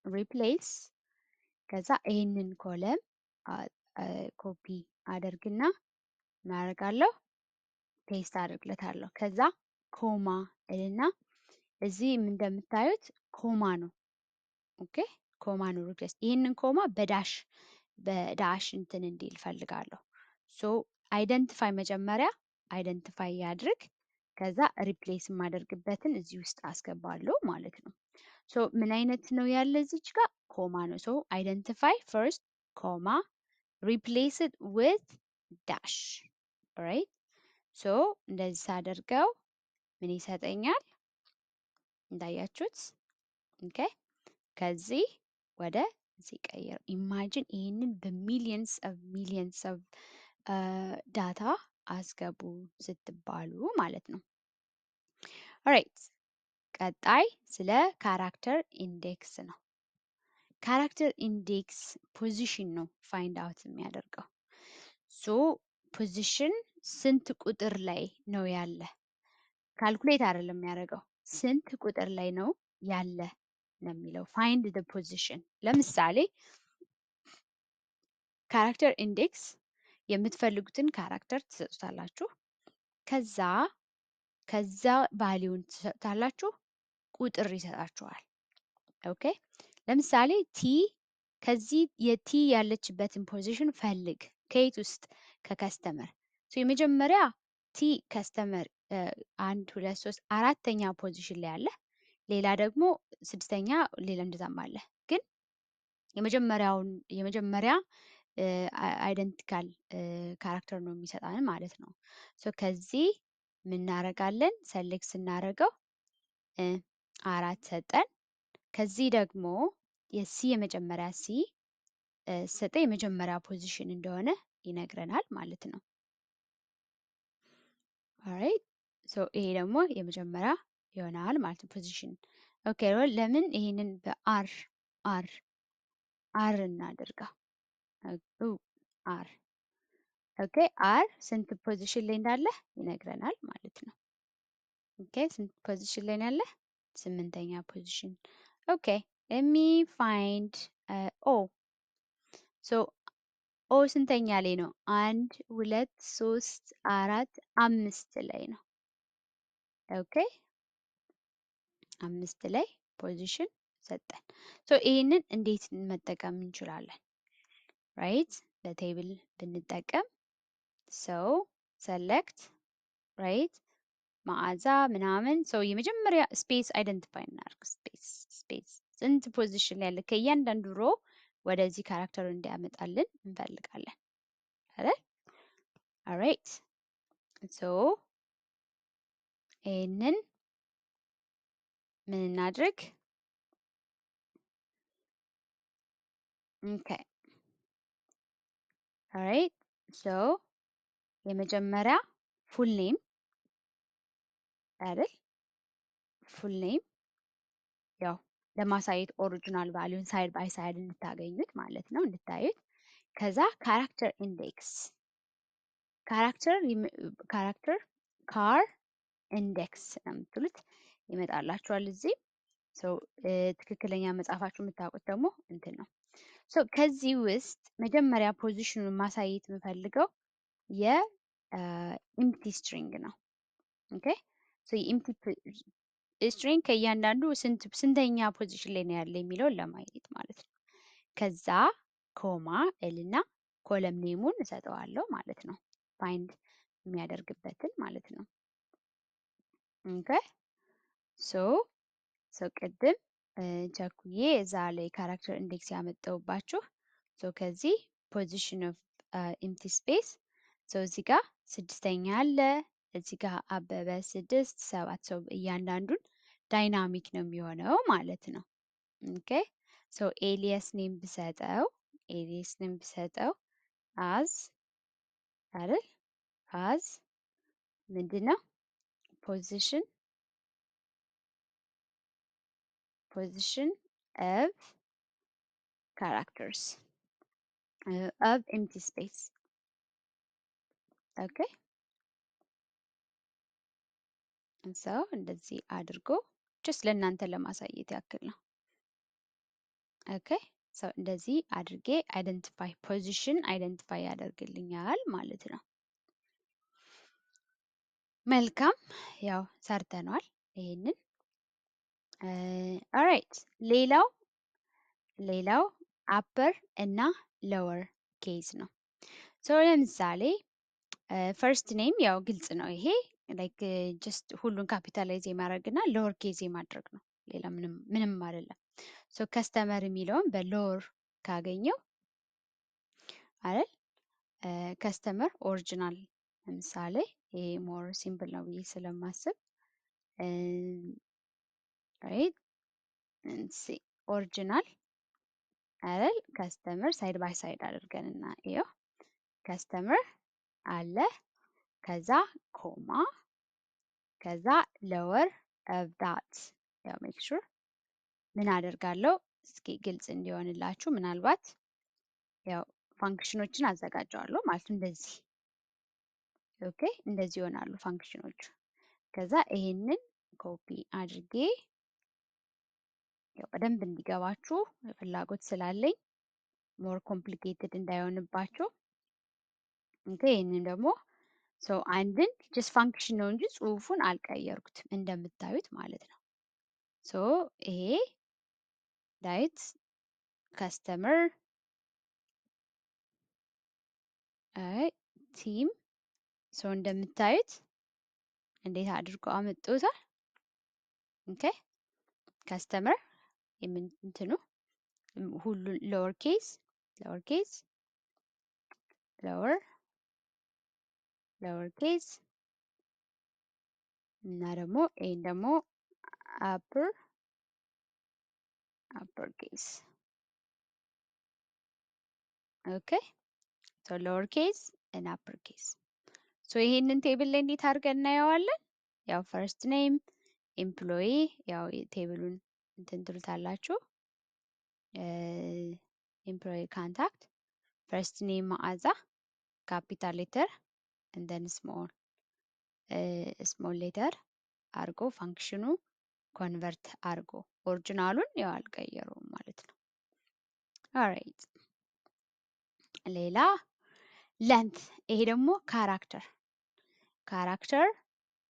ሪፕሌስ ከዛ ይሄንን ኮለም ኮፒ አደርግና ምን አደርጋለሁ? ፔስት አደርግለታለሁ። ከዛ ኮማ እልና እዚህ እንደምታዩት ኮማ ነው። ኦኬ ኮማ ነው ሪፕሌስ። ይህንን ኮማ በዳሽ እንትን እንዲል ፈልጋለሁ። ሶ አይደንቲፋይ መጀመሪያ አይደንቲፋይ ያድርግ። ከዛ ሪፕሌስ የማደርግበትን እዚህ ውስጥ አስገባለሁ ማለት ነው። ሶ ምን አይነት ነው ያለ እዚች ጋር ኮማ ነው። ሶ አይደንቲፋይ ፈርስት ኮማ ሪፕሌስ ኢት ዊዝ ዳሽ ራይት። ሶ እንደዚህ ሳደርገው ምን ይሰጠኛል እንዳያችሁት። ኦኬ ከዚህ ወደ እዚህ ቀይር። ኢማጂን ይህንን በሚሊየንስ ኦፍ ዳታ አስገቡ ስትባሉ ማለት ነው። ኦራይት ቀጣይ ስለ ካራክተር ኢንዴክስ ነው። ካራክተር ኢንዴክስ ፖዚሽን ነው ፋይንድ አውት የሚያደርገው። ሶ ፖዚሽን ስንት ቁጥር ላይ ነው ያለ፣ ካልኩሌት አይደለም የሚያደርገው ስንት ቁጥር ላይ ነው ያለ ነው የሚለው። ፋይንድ ደ ፖዚሽን። ለምሳሌ ካራክተር ኢንዴክስ የምትፈልጉትን ካራክተር ትሰጡታላችሁ። ከዛ ቫሊዩን ትሰጡታላችሁ፣ ቁጥር ይሰጣችኋል። ኦኬ ለምሳሌ ቲ ከዚህ የቲ ያለችበትን ፖዚሽን ፈልግ። ከየት ውስጥ? ከከስተመር። የመጀመሪያ ቲ ከስተመር 1 2 3 4ኛ ፖዚሽን ላይ አለ። ሌላ ደግሞ 6ኛ፣ ሌላ እንደዛም አለ። ግን የመጀመሪያ አይደንቲካል ካራክተር ነው የሚሰጣን ማለት ነው። ከዚህ ምናረጋለን ሰሌክት ስናደርገው 4 ሰጠን። ከዚህ ደግሞ የሲ የመጀመሪያ ሲ ሰጠ የመጀመሪያ ፖዚሽን እንደሆነ ይነግረናል ማለት ነው። ኦራይት ይሄ ደግሞ የመጀመሪያ ይሆናል ማለት ነው ፖዚሽን። ኦኬ ለምን ይሄንን በአር አር እናድርጋ። አር ኦኬ አር ስንት ፖዚሽን ላይ እንዳለ ይነግረናል ማለት ነው። ኦኬ ስንት ፖዚሽን ላይ ያለ? 8ኛ ፖዚሽን። ኦኬ ሚ ፋይንድ ኦ። ኦ ስንተኛ ላይ ነው? 1 2 3 4 5 ላይ ነው። ኦኬ 5 ላይ ፖዚሽን ሰጠን። ይህንን እንዴት መጠቀም እንችላለን? ራይት በቴብል ብንጠቀም ሰለክት ራይት መዓዛ ምናምን የመጀመሪያ ስፔስ አይደንቲፋይ እናድርግ። ስፔስ ስንት ፖዚሽን ላይ ያለ ከእያንዳንዱ ሮ ወደዚህ ካራክተሩ እንዲያመጣልን እንፈልጋለን አይደል? ኦራይት ይህንን ምን እናድርግ? ኦኬ ኦራይት የመጀመሪያ ፉል ኔም አይደል? ፉል ኔም ያው ለማሳየት ኦሪጂናል ቫሊዩን ሳይድ ባይ ሳይድ እንድታገኙት ማለት ነው፣ እንድታዩት። ከዛ ካራክተር ኢንዴክስ ካራክተር ካር ኢንዴክስ ነው የምትሉት ይመጣላችኋል እዚህ። ትክክለኛ መጻፋችሁ የምታውቁት ደግሞ እንትን ነው። ከዚህ ውስጥ መጀመሪያ ፖዚሽኑን ማሳየት የምፈልገው የኢምፕቲ ስትሪንግ ነው። ኦኬ የኢምፕቲ ስትሪንግ ከእያንዳንዱ ስንተኛ ፖዚሽን ላይ ነው ያለ የሚለውን ለማየት ማለት ነው። ከዛ ኮማ እልና ኮለም ኔሙን እሰጠዋለሁ ማለት ነው፣ ፋይንድ የሚያደርግበትን ማለት ነው። ኦኬ ቅድም ቸኩዬ እዛ ላይ ካራክተር ኢንዴክስ ያመጣውባችሁ ከዚህ ፖዚሽን ኦፍ ኢምፕቲ ስፔስ እዚህ ጋር 6ኛ አለ፣ እዚህ ጋር አበበ 6 7 እያንዳንዱን ዳይናሚክ ነው የሚሆነው ማለት ነው። ኦኬ ኤሊየስ ኔም ብሰጠው አዝ አይደል? አዝ ምንድነው ፖዚሽን of characters of empty space. ኦኬ እንደዚህ አድርጎ ጀስት ለእናንተ ለማሳየት ያክል ነው። ኦኬ እንደዚህ አድርጌ ፖዚሽን አይደንቲፋይ ያደርግልኛል ማለት ነው። መልካም ያው ሰርተናል ይሄንን። ኦራይት ሌላው አፐር እና ሎወር ኬዝ ነው። ሶ ለምሳሌ ፈርስት ኔም ያው ግልጽ ነው። ይሄ ላይክ ጀስት ሁሉን ካፒታላይዝ የማድረግ እና ሎወር ኬዝ የማድረግ ነው። ሌላ ምንም አይደለም። ሶ ከስተመር የሚለውን በሎወር ካገኘው አይደል ከስተመር ኦሪጂናል ለምሳሌ ይሄ ሞር ሲምፕል ነው ብዬ ስለማስብ ራይት ኦሪጂናል አይደል ከስተመር ሳይድ ባይ ሳይድ አድርገን እና ይኸው ከስተመር አለ ከዛ ኮማ ከዛ ሎወር ኦፍ ዳት ያው ሜክ ሹር ምን አደርጋለሁ እስኪ ግልጽ እንዲሆንላችሁ ምናልባት ያው ፋንክሽኖችን አዘጋጀዋለሁ ማለት እንደዚህ ኦኬ እንደዚህ ይሆናሉ ፋንክሽኖቹ። ከዛ ይሄንን ኮፒ አድርጌ ያው በደንብ እንዲገባችሁ ፍላጎት ስላለኝ ሞር ኮምፕሊኬትድ እንዳይሆንባችሁ ኦኬ ይሄንን ደግሞ ሶ አንድን ጀስት ፋንክሽን ነው እንጂ ጽሁፉን አልቀየርኩትም እንደምታዩት ማለት ነው። ሶ ይሄ ዳይት ከስተመር ቲም ሶ እንደምታዩት እንዴት አድርገው አመጡታል። ኦኬ ከስተመር እንትኑ ሁሉ ሎወር ኬዝ ሎወር ኬዝ እና ደግሞ ይሄን ደግሞ አፐር ኬዝ ኦኬ ሶ ሎወር ኬዝ እና አፐር ኬዝ ሶ ይሄንን ቴብል ላይ እንዴት አድርገን እናየዋለን? ያው ፈርስት ኔም ኤምፕሎይ ያው ቴብሉን እንትን ትሉታላችሁ ኤምፕሎይ ካንታክት ፈርስት ኔም መዓዛ ካፒታል ሌተር እንደን ስሞል ሌተር አርጎ ፋንክሽኑ ኮንቨርት አርጎ ኦሪጂናሉን ያው አልቀየረውም ማለት ነው። ኦራይት ሌላ ለንት ይሄ ደግሞ ካራክተር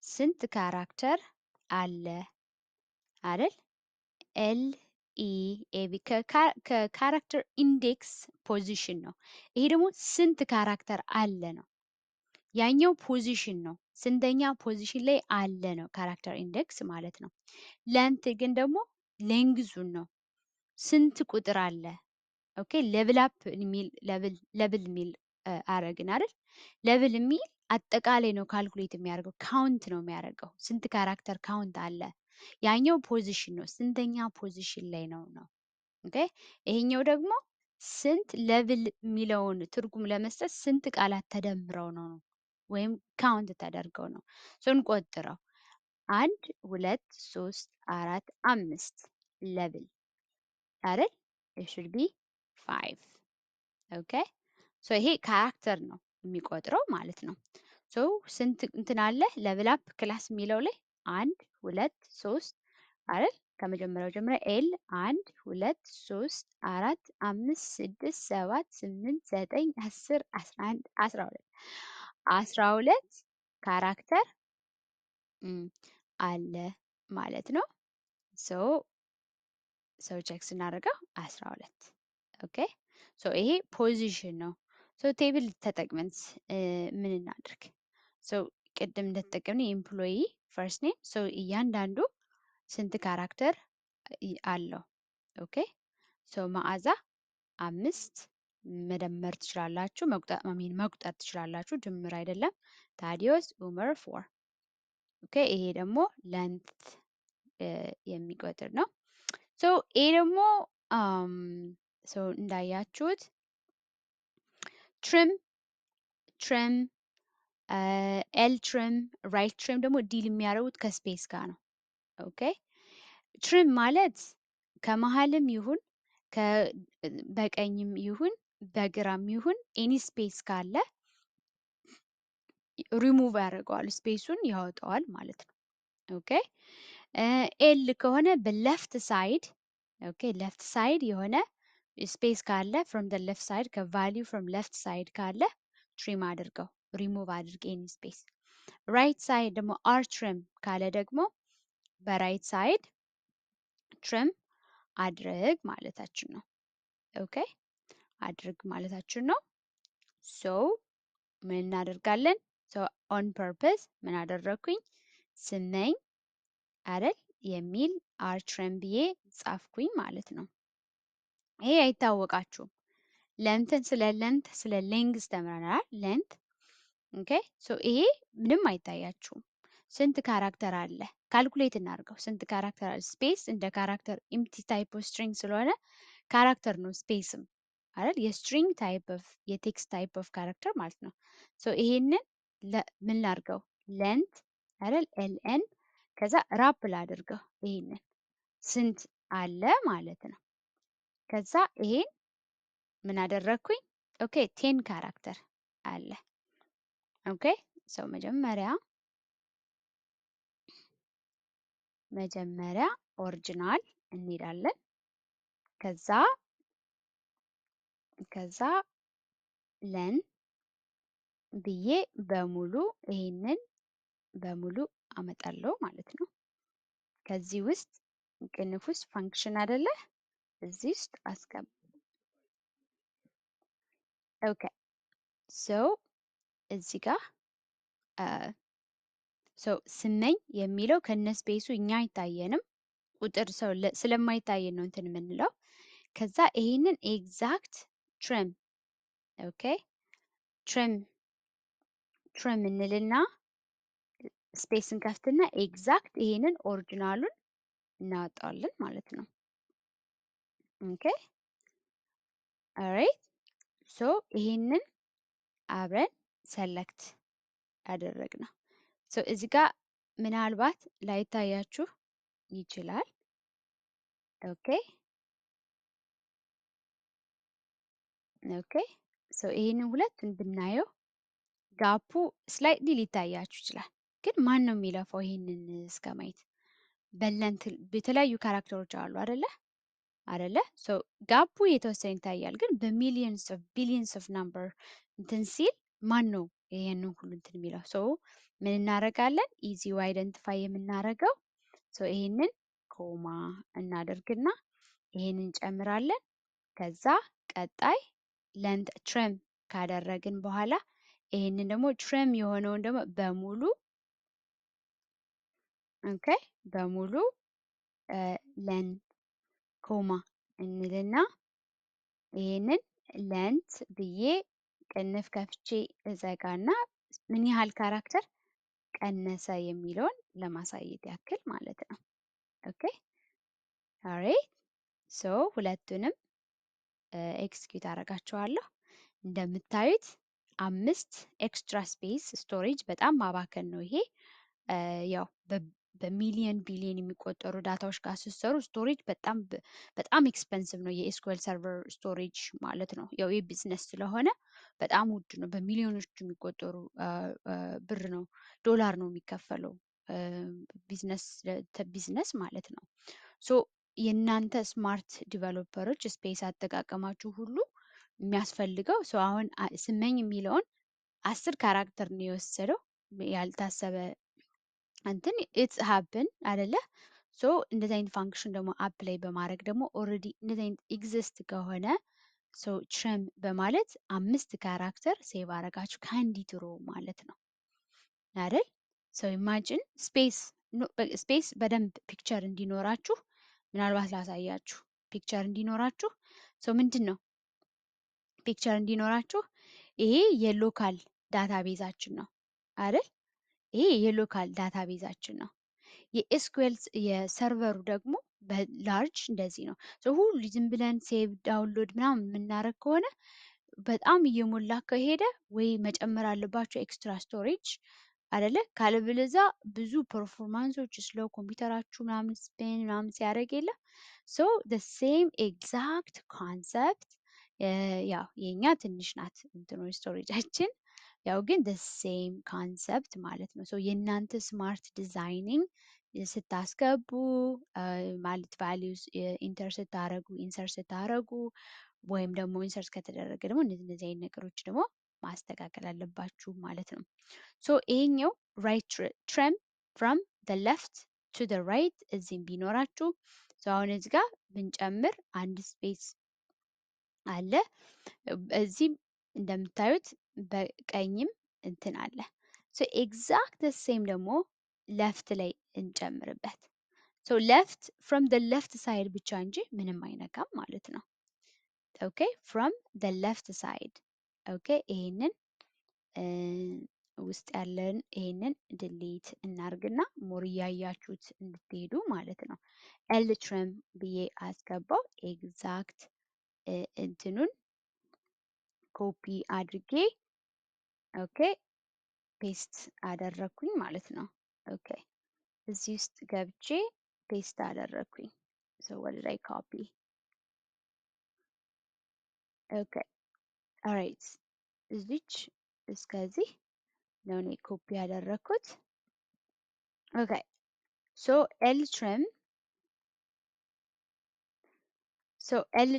ስንት ካራክተር አለ አይደል? ኤል ኢ ኤ ቢ ከካራክተር ኢንዴክስ ፖዚሽን ነው። ይሄ ደግሞ ስንት ካራክተር አለ ነው። ያኛው ፖዚሽን ነው። ስንተኛ ፖዚሽን ላይ አለ ነው ካራክተር ኢንዴክስ ማለት ነው። ለንት ግን ደግሞ ሌንግዙን ነው። ስንት ቁጥር አለ ኦኬ ሌቭል አፕ የሚል ሌቭል የሚል አረግን አይደል? ሌቭል የሚል አጠቃላይ ነው ካልኩሌት የሚያደርገው ካውንት ነው የሚያደርገው ስንት ካራክተር ካውንት አለ። ያኛው ፖዚሽን ነው ስንተኛ ፖዚሽን ላይ ነው ነው። ኦኬ ይሄኛው ደግሞ ስንት ሌቭል የሚለውን ትርጉም ለመስጠት ስንት ቃላት ተደምረው ነው ወይም ካውንት ተደርገው ነው። ስንቆጥረው 1 2 3 4 5 ሌቭል አይደል? it should be 5 ኦኬ ሶ ይሄ ካራክተር ነው የሚቆጥረው ማለት ነው። ሶ ስንት እንትን አለ ሌቭል አፕ ክላስ የሚለው ላይ 1 2 3 አይደል? ከመጀመሪያው ጀምሮ ኤል 1 2 3 4 5 6 7 8 9 10 11 12 ካራክተር አለ ማለት ነው። ሶ ቼክ ስናደርገው 12 ኦኬ ሶ ይሄ ፖዚሽን ነው። ሶ ቴብል ተጠቅመን ምን እናድርግ? ሶ ቅድም እንደተጠቀምነው የኤምፕሎይ ፈርስት ኔም ሶ እያንዳንዱ ስንት ካራክተር አለው? ኦኬ ሶ መዓዛ 5 መደመር ትችላላችሁ፣ መቁጠር ትችላላችሁ፣ ድምር አይደለም። ታዲዮስ ኡመር 4 ኦኬ ይሄ ደግሞ ለንት የሚቆጥር ነው። ሶ ይሄ ደግሞ ሶ እንዳያችሁት ትሪም ኤል ትሪም ራይት ትሪም ደግሞ ዲል የሚያደርጉት ከስፔስ ጋር ነው። ኦኬ ትሪም ማለት ከመሀልም ይሁን በቀኝም ይሁን በግራም ይሁን ኤኒ ስፔስ ካለ ሪሙቭ ያደርገዋል፣ ስፔሱን ያወጣዋል ማለት ነው። ኦኬ ኤል ከሆነ በሌፍት ሳይድ ኦኬ ሌፍት ሳይድ የሆነ ስፔስ ካለ ፍሮም ደ ሌፍት ሳይድ ከቫሊዩ ፍሮም ሌፍት ሳይድ ካለ ትሪም አድርገው ሪሙቭ አድርግ ኤኒ ስፔስ። ራይት ሳይድ ደግሞ አር ትሪም ካለ ደግሞ በራይት ሳይድ ትሪም አድርግ ማለታችን ነው። ኦኬ አድርግ ማለታችን ነው። ሶ ምን እናደርጋለን? ሶ ኦን ፐርፐስ ምን አደረግኩኝ? ስመኝ አይደል የሚል አር ትሪም ብዬ ጻፍኩኝ ማለት ነው። ይሄ አይታወቃችሁም። ለንትን ስለ ሌንግዝ ተምረናል። ሌንት ኦኬ። ሶ ይሄ ምንም አይታያችሁም። ስንት ካራክተር አለ? ካልኩሌት እናድርገው። ስንት ካራክተር አለ? ስፔስ እንደ ካራክተር ኢምፕቲ ታይፕ ኦፍ ስትሪንግ ስለሆነ ካራክተር ነው ስፔስም አይደል? የስትሪንግ ታይፕ ኦፍ የቴክስት ታይፕ ኦፍ ካራክተር ማለት ነው። ሶ ይሄንን ምን ላድርገው? ለንት አይደል? ኤልኤን ከዛ ራፕ ላድርገው። ይሄንን ስንት አለ ማለት ነው። ከዛ ይሄን ምን አደረግኩኝ? ኦኬ 10 ካራክተር አለ። ኦኬ ሰው መጀመሪያ ኦሪጂናል እንሄዳለን። ከዛ ለን ብዬ በሙሉ ይሄንን በሙሉ አመጣለሁ ማለት ነው። ከዚህ ውስጥ ቅንፍ ውስጥ ፋንክሽን አይደለ? እዚህ ውስጥ አስገባ። ኦኬ ሶ እዚህ ጋር ሶ ስመኝ የሚለው ከነ ስፔሱ እኛ አይታየንም። ቁጥር ሰው ስለማይታየን ነው እንትን የምንለው። ከዛ ይሄንን ኤግዛክት ትሪም ኦኬ ትሪም እንልና ስፔስ እንከፍትና ኤግዛክት ይሄንን ኦሪጂናሉን እናወጣዋለን ማለት ነው። ኦኬ ኦራይት ሶ ይሄንን አብረን ሰለክት አደረግነው። ሶ እዚህ ጋር ምናልባት ላይታያችሁ ይችላል። ኦኬ ኦኬ ሶ ይሄንን ሁለቱን ብናየው ጋፑ ስላይትሊ ሊታያችሁ ይችላል። ግን ማን ነው የሚለፋው ይሄንን እስከ ማየት? በለንት የተለያዩ ካራክተሮች አሉ አይደለ? ሶ ጋፑ የተወሰነ ይታያል። ግን በሚሊየንስ ኦፍ ቢሊየንስ ኦፍ ናምበር እንትን ሲል ማን ነው ይሄንን ሁሉ እንትን የሚለው? ሶ ምን እናደርጋለን? ኢዚው አይደንቲፋይ የምናደርገው ሶ ይሄንን ኮማ እናደርግና ይሄንን እንጨምራለን። ከዛ ቀጣይ ለንት ትሪም ካደረግን በኋላ ይሄንን ደግሞ ትሪም የሆነውን ደግሞ በሙሉ ኦኬ በሙሉ ለን ኮማ እንልና ይሄንን ለንት ብዬ ቅንፍ ከፍቼ እዘጋና ምን ያህል ካራክተር ቀነሰ የሚለውን ለማሳየት ያክል ማለት ነው። ኦኬ ኦራይት ሶ ሁለቱንም ኤክስኪዩት አደርጋቸዋለሁ። እንደምታዩት 5 ኤክስትራ ስፔስ ስቶሬጅ በጣም ማባከን ነው ይሄ። ያው በሚሊየን ቢሊየን የሚቆጠሩ ዳታዎች ጋር ስትሰሩ ስቶሬጅ በጣም ኤክስፐንሲቭ ነው። የኤስኩኤል ሰርቨር ስቶሬጅ ማለት ነው። ያው የቢዝነስ ስለሆነ በጣም ውድ ነው። በሚሊዮኖች የሚቆጠሩ ብር ነው ዶላር ነው የሚከፈለው ቢዝነስ ማለት ነው። ሶ የእናንተ ስማርት ዲቨሎፐሮች ስፔስ አጠቃቀማችሁ ሁሉ የሚያስፈልገው ሰው አሁን ስመኝ የሚለውን 10 ካራክተር ነው የወሰደው ያልታሰበ እንትን ኢትስ ሀፕን አይደለ? ሶ እንደዚህ አይነት ፋንክሽን ደግሞ አፕላይ በማድረግ ደግሞ ኦልሬዲ እንደዚህ አይነት ኤግዚስት ከሆነ ሶ ትሪም በማለት 5 ካራክተር ሴቭ አረጋችሁ ከአንዲት ሮ ማለት ነው አይደል? ሶ ኢማጂን ስፔስ በደንብ ፒክቸር እንዲኖራችሁ ምናልባት ላሳያችሁ ፒክቸር እንዲኖራችሁ ሶ ምንድን ነው ፒክቸር እንዲኖራችሁ ይሄ የሎካል ዳታቤዛችን ነው አይደል? ይሄ የሎካል ዳታቤዛችን ነው። የኤስኩኤል የሰርቨሩ ደግሞ በላርጅ እንደዚህ ነው። ሁሉ ዝም ብለን ሴቭ ዳውንሎድ ምናምን የምናደርግ ከሆነ በጣም እየሞላ ከሄደ ወይ መጨመር አለባቸው ኤክስትራ ስቶሬጅ አይደለ? ካለበለዛ ብዙ ፐርፎርማንሶች ስለው ኮምፒውተራችሁ ምናምን ስፔን ምናምን ሲያደርግ የለ ሶ ሴም ኤግዛክት ኮንሰፕት ያው የኛ ትንሽ ናት እንትኖች ስቶሬጃችን ያው ግን ሴም ኮንሰፕት ማለት ነው። ሶ የእናንተ ስማርት ዲዛይኒንግ ስታስገቡ ማለት ቫሊዩስ ኢንተር ስታረጉ ኢንሰርት ስታረጉ ወይም ደግሞ ኢንሰርት ከተደረገ ደግሞ እነዚህ አይነት ነገሮች ደግሞ ማስተካከል አለባችሁ ማለት ነው። ሶ ይሄኛው ራይት ትሪም ፍሮም ደ ሌፍት ቱ ደ ራይት እዚህም ቢኖራችሁ አሁን እዚህ ጋር ብንጨምር አንድ ስፔስ አለ። እዚህም እንደምታዩት በቀኝም እንትን አለ። ኤግዛክት ሴም ደግሞ ለፍት ላይ እንጨምርበት። ለፍት ፍሮም ደ ለፍት ሳይድ ብቻ እንጂ ምንም አይነካም ማለት ነው። ኦኬ ፍሮም ደ ለፍት ሳይድ ኦኬ። ይሄንን ውስጥ ያለን ይሄንን ድሊት እናርግና ሞር እያያችሁት እንድትሄዱ ማለት ነው። ኤል ትሪም ብዬ አስገባው። ኤግዛክት እንትኑን ኮፒ አድርጌ ኦኬ ፔስት አደረኩኝ ማለት ነው። ኦኬ እዚህ ውስጥ ገብቼ ፔስት አደረኩኝ። ወደ ላይ ኮፒ ኦኬ ኦራይት። እዚች እስከዚህ ነው እኔ ኮፒ ያደረኩት። ኦኬ ኤል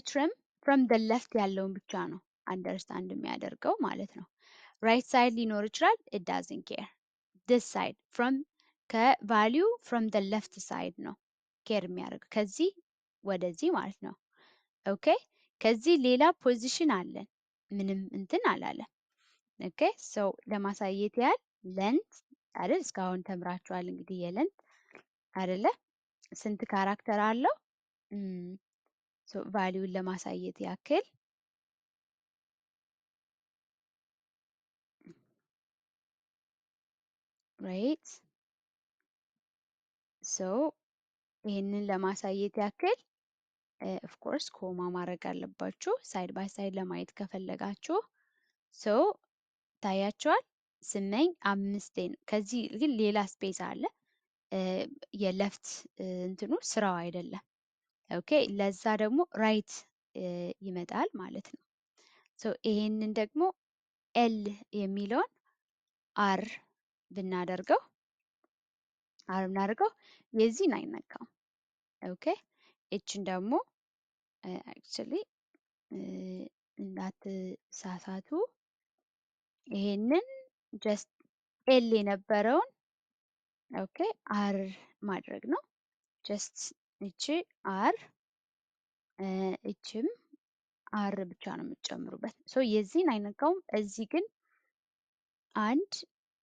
ትሪም ፍሮም ደ ለፍት ያለውን ብቻ ነው አንደርስታንድ የሚያደርገው ማለት ነው። ራይት ሳይድ ሊኖር ይችላል። ኢት ዳዝንት ኬር ዲስ ሳይድ ፍሮም ከቫሊዩ ፍሮም ደ ለፍት ሳይድ ነው ኬር የሚያደርገው ከዚህ ወደዚህ ማለት ነው። ኦኬ ከዚህ ሌላ ፖዚሽን አለን ምንም እንትን አላለም። ኦኬ ለማሳየት ያህል ለንት አይደል እስካሁን ተምራችኋል እንግዲህ የለንት አይደለ ስንት ካራክተር አለው? ቫሊዩን ለማሳየት ያክል ራይት ይህንን ለማሳየት ያክል ኦፍኮርስ ኮማ ማድረግ አለባችሁ ሳይድ ባይ ሳይድ ለማየት ከፈለጋችሁ። ታያችኋል 8 5 ነው። ከዚህ ግን ሌላ ስፔስ አለ። የለፍት እንትኑ ስራው አይደለም። ኦኬ ለዛ ደግሞ ራይት ይመጣል ማለት ነው። ይሄንን ደግሞ ኤል የሚለውን አር ብናደርገው የዚህን አይነካም። ኦኬ እችን ደግሞ አክቹሊ እንዳትሳሳቱ ይሄንን ጀስት ኤል የነበረውን ኦኬ አር ማድረግ ነው። ጀስት እቺ አር እችም አር ብቻ ነው የምትጨምሩበት። የዚህን አይነካውም። እዚህ ግን አንድ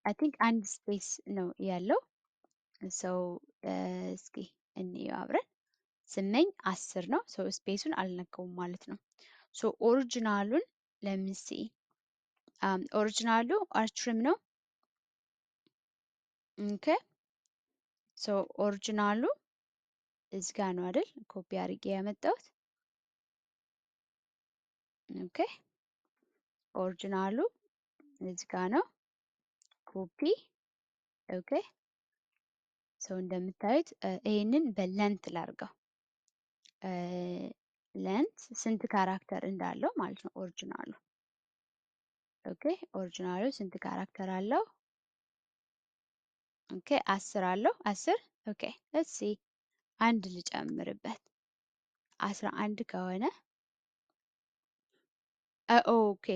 አይ ቲንክ አንድ ስፔስ ነው ያለው። እስኪ እንየው አብረን 8 10 ነው። ስፔሱን አልነካውም ማለት ነው። ኦሪጂናሉን ለምሲ ኦሪጂናሉ አርትሪም ነው። ኦኬ ኦሪጂናሉ እዚህ ጋር ነው አይደል? ኮፒ አድርጌ ያመጣሁት። ኦኬ ኦሪጂናሉ እዚህ ጋር ነው ኮፒ። ኦኬ እንደምታዩት ይሄንን በለንት ላርገው። ለንት ስንት ካራክተር እንዳለው ማለት ነው ኦሪጂናሉ። ኦኬ ኦሪጂናሉ ስንት ካራክተር አለው? ኦኬ 10 አለው። 10 ኦኬ ሌትስ ሲ አንድ ልጨምርበት 11 ከሆነ ኦኬ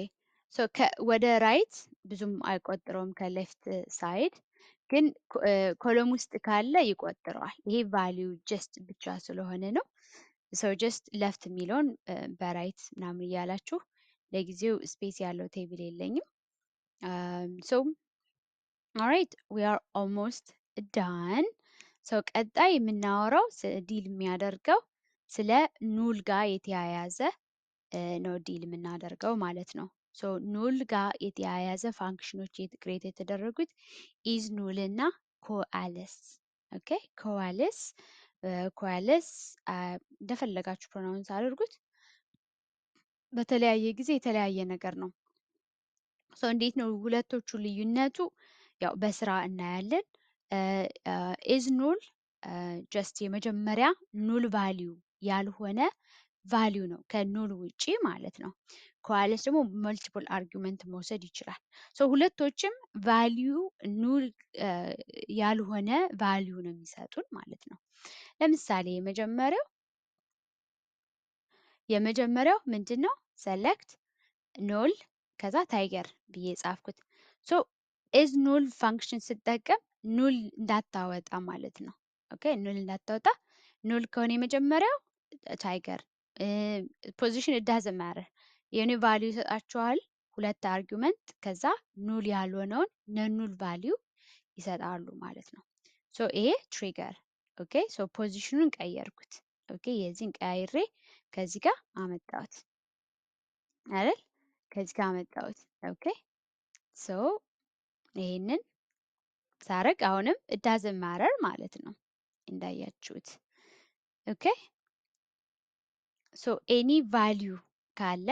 ወደ ራይት ብዙም አይቆጥረውም ከሌፍት ሳይድ ግን ኮለም ውስጥ ካለ ይቆጥረዋል። ይሄ ቫሊዩ ጀስት ብቻ ስለሆነ ነው። ጀስት ለፍት የሚለውን በራይት ምናምን እያላችሁ ለጊዜው ስፔስ ያለው ቴብል የለኝም። ኦራይት ዊ አር ኦልሞስት ዳን። ቀጣይ የምናወራው ዲል የሚያደርገው ስለ ኑል ጋር የተያያዘ ነው ዲል የምናደርገው ማለት ነው። ኑል ጋር የተያያዘ ፋንክሽኖች ክሬት የተደረጉት ኢዝ ኑል እና ኮአለስ። ኦኬ ኮአለስ እንደፈለጋችሁ ፕሮናውንስ አድርጉት። በተለያየ ጊዜ የተለያየ ነገር ነው። እንዴት ነው ሁለቶቹ ልዩነቱ? ያው በስራ እናያለን። ኢዝ ኑል ጀስት የመጀመሪያ ኑል ቫሊዩ ያልሆነ ቫሊዩ ነው ከኑል ውጪ ማለት ነው። ኮአለስ ደግሞ መልቲፕል አርጊመንት መውሰድ ይችላል። ሁለቶችም ቫሊዩ ኑል ያልሆነ ቫሊዩ ነው የሚሰጡን ማለት ነው። ለምሳሌ የመጀመሪያው ምንድን ነው? ሰለክት ኑል ከዛ ታይገር ብዬ ጻፍኩት። ኢዝ ኑል ፋንክሽን ስጠቀም ኑል እንዳታወጣ ማለት ነው። ኦኬ ኑል እንዳታወጣ ኑል ከሆነ የመጀመሪያው ታይገር ፖዚሽን ዳዝንት ማተር የኔ ቫልዩ ይሰጣቸዋል ሁለት አርጊውመንት ከዛ ኑል ያልሆነውን ነኑል ቫልዩ ይሰጣሉ ማለት ነው። ሶ ይሄ ትሪገር ኦኬ። ሶ ፖዚሽኑን ቀየርኩት ኦኬ። የዚህን ቀያይሬ ከዚህ ጋር አመጣሁት አይደል? ከዚህ ጋር አመጣሁት ኦኬ። ሶ ይሄንን ሳረግ አሁንም ዳዝንት ማተር ማለት ነው እንዳያችሁት ኦኬ። ሶ ኤኒ ቫልዩ ካለ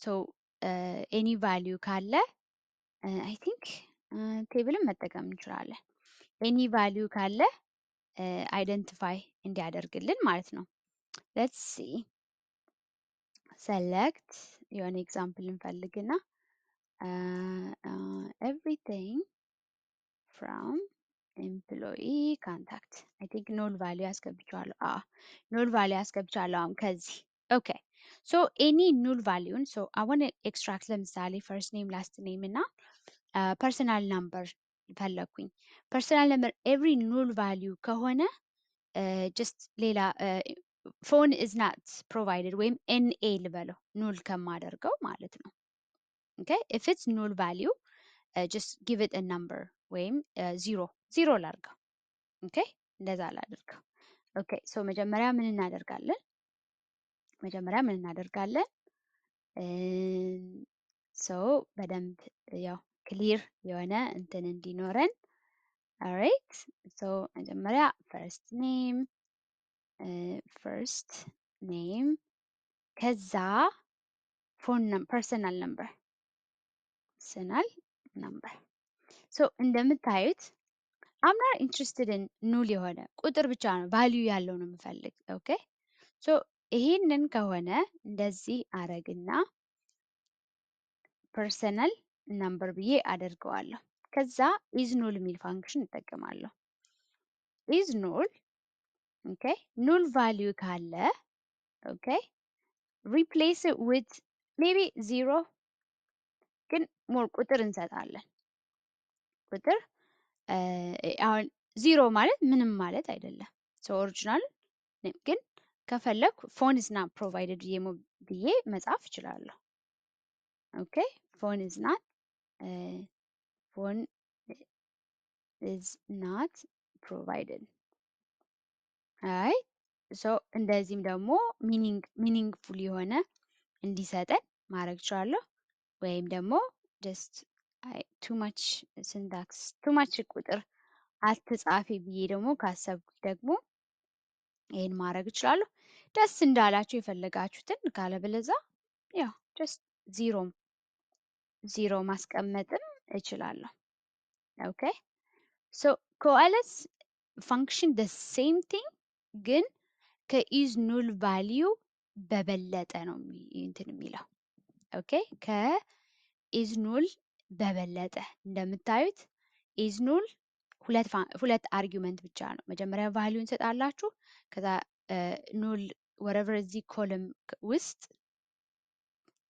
ሶ ኤኒ ቫልዩ ካለ አይ ቲንክ ቴብልን መጠቀም እንችላለን። ኤኒ ቫልዩ ካለ አይደንቲፋይ እንዲያደርግልን ማለት ነው። ሌትስ ሲ ሰሌክት የሆነ ኤግዛምፕል እንፈልግና ኤቭሪቲንግ ፍሮም ኤምፕሎይ ካንታክት አይ ቲንክ ኖል ቫልዩ ያስገብቻለሁ። ኖል ቫልዩ ያስገብቻለሁ አሁን ከዚህ ኦኬ። ሶ ኤኒ ኑል ቫልዩን ሶ አሁን ኤክስትራክት ለምሳሌ ፈርስት ኔም ላስት ኔም እና ፐርሰናል ናምበር ፈለኩኝ። ፐርሰናል ነምበር ኤቭሪ ኑል ቫልዩ ከሆነ ጀስት ሌላ ፎን ኢዝ ናት ፕሮቫይደድ ወይም ኤንኤ ልበለው ኑል ከማደርገው ማለት ነው። ኦኬ ኢፍ ኢትስ ኑል ቫልዩ ጀስት ጊቭ ኢት አ ነምበር ወይም ዚሮ ላድርገው። ኦኬ እንደዛ ላድርገው። ኦኬ ሶ መጀመሪያ ምን እናደርጋለን? ሶ በደንብ ያው ክሊር የሆነ እንትን እንዲኖረን ኦራይት። ሶ መጀመሪያ ፈርስት ኔም ከዛ ፐርሰናል ነምበር ሶ እንደምታዩት አምና ኢንትረስትድ ኑል የሆነ ቁጥር ብቻ ነው ቫልዩ ያለው ነው የምፈልግ። ኦኬ ሶ ይሄንን ከሆነ እንደዚህ አረግና ፐርሰናል ነምበር ብዬ አደርገዋለሁ። ከዛ ኢዝ ኑል የሚል ፋንክሽን እጠቀማለሁ። ኢዝ ኑል ኦኬ ኑል ቫልዩ ካለ ኦኬ ሪፕሌስ ዊት ሜቢ ዚሮ ግን ሞር ቁጥር እንሰጣለን። ቁጥር አሁን ዚሮ ማለት ምንም ማለት አይደለም። ሶ ኦሪጂናል ግን ከፈለኩ ፎን ኢዝ ናት ፕሮቫይደድ ብዬ መጻፍ እችላለሁ። ኦኬ ፎን ኢዝ ናት ፕሮቫይደድ አይ ሶ እንደዚህም ደግሞ ሚኒንግፉል የሆነ እንዲሰጠን ማድረግ እችላለሁ። ወይም ደግሞ ጀስት ቱ ማች ሲንታክስ ቱ ማች ቁጥር አትጻፊ ብዬ ደግሞ ካሰብኩ ደግሞ ይሄን ማድረግ እችላለሁ። ደስ እንዳላችሁ የፈለጋችሁትን ካለበለዛ ያው ጀስት ዚሮ ማስቀመጥም እችላለሁ። ኦኬ ሶ ኮአለስ ፋንክሽን ደ ሴም ቲንግ ግን ከኢዝ ኑል ቫልዩ በበለጠ ነው እንትን የሚለው ኦኬ ከኢዝ ኑል በበለጠ እንደምታዩት ኢዝ ኑል ሁለት አርጊውመንት ብቻ ነው። መጀመሪያ ቫልዩ እንሰጣላችሁ ከዛ ኑል ወረቨር እዚህ ኮለም ውስጥ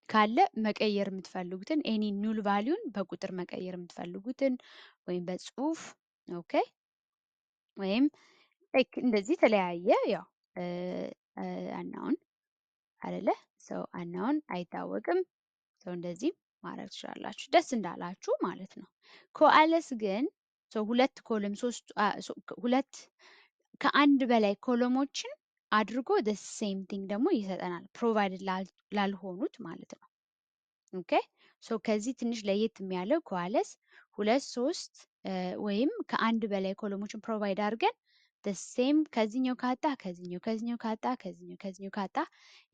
ካለ መቀየር የምትፈልጉትን ኤኒ ኑል ቫልዩን በቁጥር መቀየር የምትፈልጉትን ወይም በጽሁፍ ኦኬ ወይም እንደዚህ የተለያየ ያው አናውን አይደለ ሰው አናውን አይታወቅም። ሰው እንደዚህ ማድረግ ትችላላችሁ ደስ እንዳላችሁ ማለት ነው። ኮአለስ ግን ሁለት ኮለም ሁለት ከአንድ በላይ ኮለሞችን አድርጎ the same thing ደግሞ ይሰጠናል ፕሮቫይድድ ላልሆኑት ማለት ነው። ኦኬ ሶ ከዚህ ትንሽ ለየት የሚያለው ኮአለስ ሁለት ሶስት ወይም ከአንድ በላይ ኮለሞችን ፕሮቫይድ አድርገን the same ከዚህኛው ካጣ ከዚህኛው ካጣ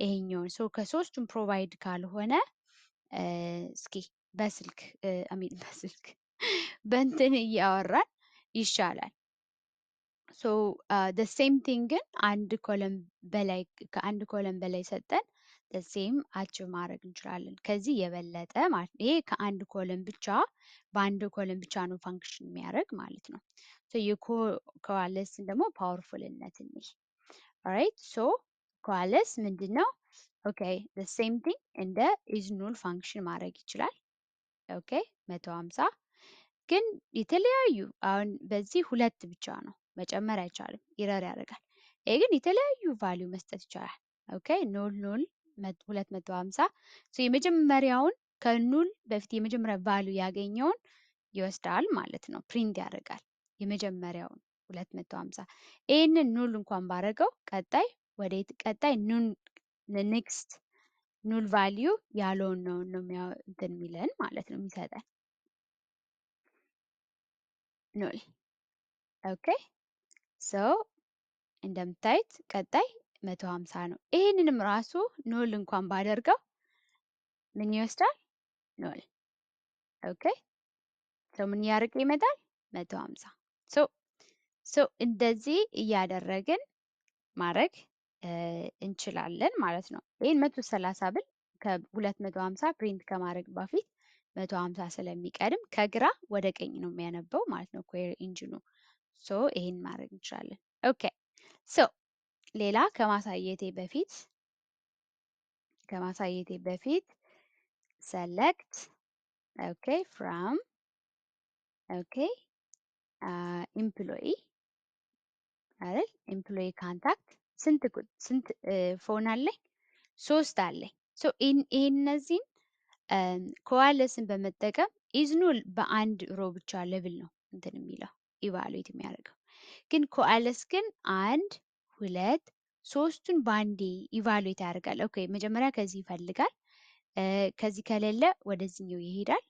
ይሄኛውን ሶ ከሶስቱም ፕሮቫይድ ካልሆነ እስኪ በስልክ በእንትን እያወራን ይሻላል። ሶ the same thing ግን ከአንድ ኮለም በላይ ሰጠን the same አችብ ማድረግ እንችላለን። ከዚህ የበለጠ ማለት ነው። ይሄ ከአንድ ኮለም ብቻ በአንድ ኮለም ብቻ ነው ፋንክሽን የሚያደርግ ማለት ነው። ሶ የኮአለስን ደግሞ ፓወርፉልነት እንይ። ኦራይት ሶ ኮአለስ ምንድነው? ኦኬ the same thing እንደ ኢዝ ኑል ፋንክሽን ማድረግ ይችላል። ኦኬ 150 ግን የተለያዩ አሁን በዚህ ሁለት ብቻ ነው መጨመር አይቻልም፣ ኢረር ያደርጋል። ይሄ ግን የተለያዩ ቫልዩ መስጠት ይቻላል። ኦኬ ኑል ኑል 250 የመጀመሪያውን ከኑል በፊት የመጀመሪያ ቫልዩ ያገኘውን ይወስዳል ማለት ነው። ፕሪንት ያደርጋል የመጀመሪያውን 250። ይህንን ኑል እንኳን ባረገው ቀጣይ ወዴት ቀጣይ ኑል ኔክስት ኑል ቫልዩ ያለውን ነው እንትን የሚለን ማለት ነው የሚሰጠን ኑል። ኦኬ ሶ እንደምታዩት ቀጣይ 150 ነው። ይህንንም ራሱ ኑል እንኳን ባደርገው ምን ይወስዳል? ኑል። ኦኬ ሶ ምን እያደረገ ይመጣል? 150። ሶ እንደዚህ እያደረግን ማድረግ እንችላለን ማለት ነው። ይህን 130 ብል ከ250 ፕሪንት ከማድረግ በፊት 150 ስለሚቀድም ከግራ ወደ ቀኝ ነው የሚያነበው ማለት ነው ኩዌሪ ኢንጂኑ። ሶ ይሄን ማድረግ እንችላለን። ኦኬ ሶ ሌላ ከማሳየቴ በፊት ሰለክት ኦኬ ፍሮም ኦኬ ኢምፕሎይ አይደል ኢምፕሎይ ካንታክት ስንት ፎን አለኝ? 3 አለኝ። ሶ እነዚህን ኮዋለስን በመጠቀም ኢዝኑል በአንድ ሮ ብቻ ሌቭል ነው እንትን የሚለው ኢቫሉዌት የሚያደርገው። ግን ኮአለስ ግን 1 2 3ቱን ባንዴ ኢቫሉዌት ያደርጋል። ኦኬ መጀመሪያ ከዚህ ይፈልጋል። ከዚህ ከሌለ ወደዚህኛው ይሄዳል።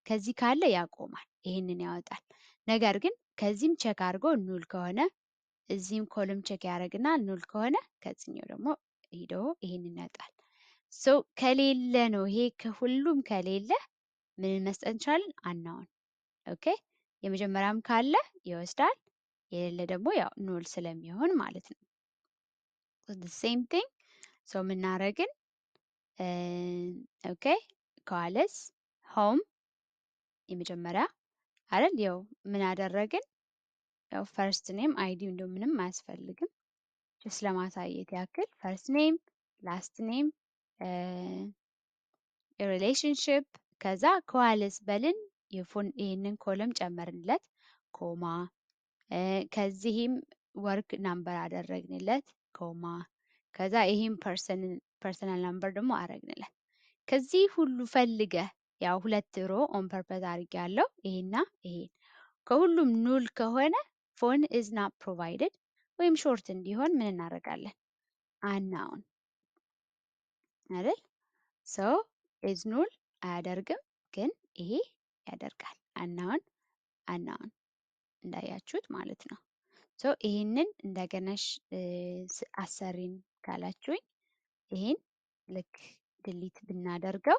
ከዚህ ካለ ያቆማል። ይሄንን ያወጣል። ነገር ግን ከዚህም ቼክ አድርጎ ኑል ከሆነ እዚህም ኮለም ቼክ ያደርግና ኑል ከሆነ ከዚህኛው ደግሞ ሄዶ ይሄንን ያወጣል። ሶ ከሌለ ነው ይሄ ከሁሉም ከሌለ ምን መስጠት እንችላለን? አናውን ኦኬ የመጀመሪያም ካለ ይወስዳል። የሌለ ደግሞ ያው ኑል ስለሚሆን ማለት ነው። ሴም ቲንግ ሶ የምናደርግን ኦኬ ኮአለስ ሆም የመጀመሪያ አይደል ያው ምን አደረግን? ያው ፈርስት ኔም አይዲ እንደው ምንም አያስፈልግም። ጀስት ለማሳየት ያክል ፈርስት ኔም ላስት ኔም ሪሌሽንሽፕ ከዛ ኮአለስ በልን ይህንን ኮለም ጨመርንለት ኮማ ከዚህም ወርክ ናምበር አደረግንለት ኮማ ከዛ ይህም ፐርሰናል ናምበር ደግሞ አረግንለት። ከዚህ ሁሉ ፈልገህ ያው 2 ሮ ኦን ፐርፐዝ አድርጌ ያለው ይሄና ይሄን ከሁሉም ኑል ከሆነ ፎን ኢዝ ናት ፕሮቫይድድ ወይም ሾርት እንዲሆን ምን እናደርጋለን? አናውን አይደል ሶ ኢዝ ኑል አያደርግም፣ ግን ይሄ ያደርጋል። አናውን እንዳያችሁት ማለት ነው። ሶ ይሄንን እንደገናሽ አሰሪን ካላችሁኝ ይሄን ልክ ድሊት ብናደርገው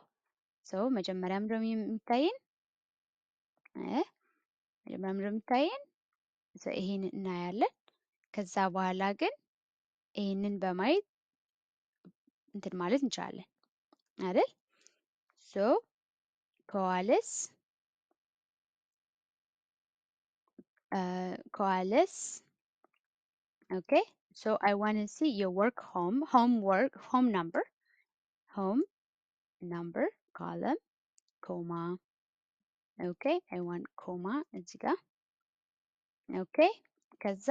ሶ መጀመሪያም ደግሞ የሚታየን ይሄን እናያለን። ከዛ በኋላ ግን ይሄንን በማየት እንትን ማለት እንችላለን አይደል ሶ ኮአለስ okay so I want to see your home number column comma okay I want comma እዚህ ጋር okay ከዛ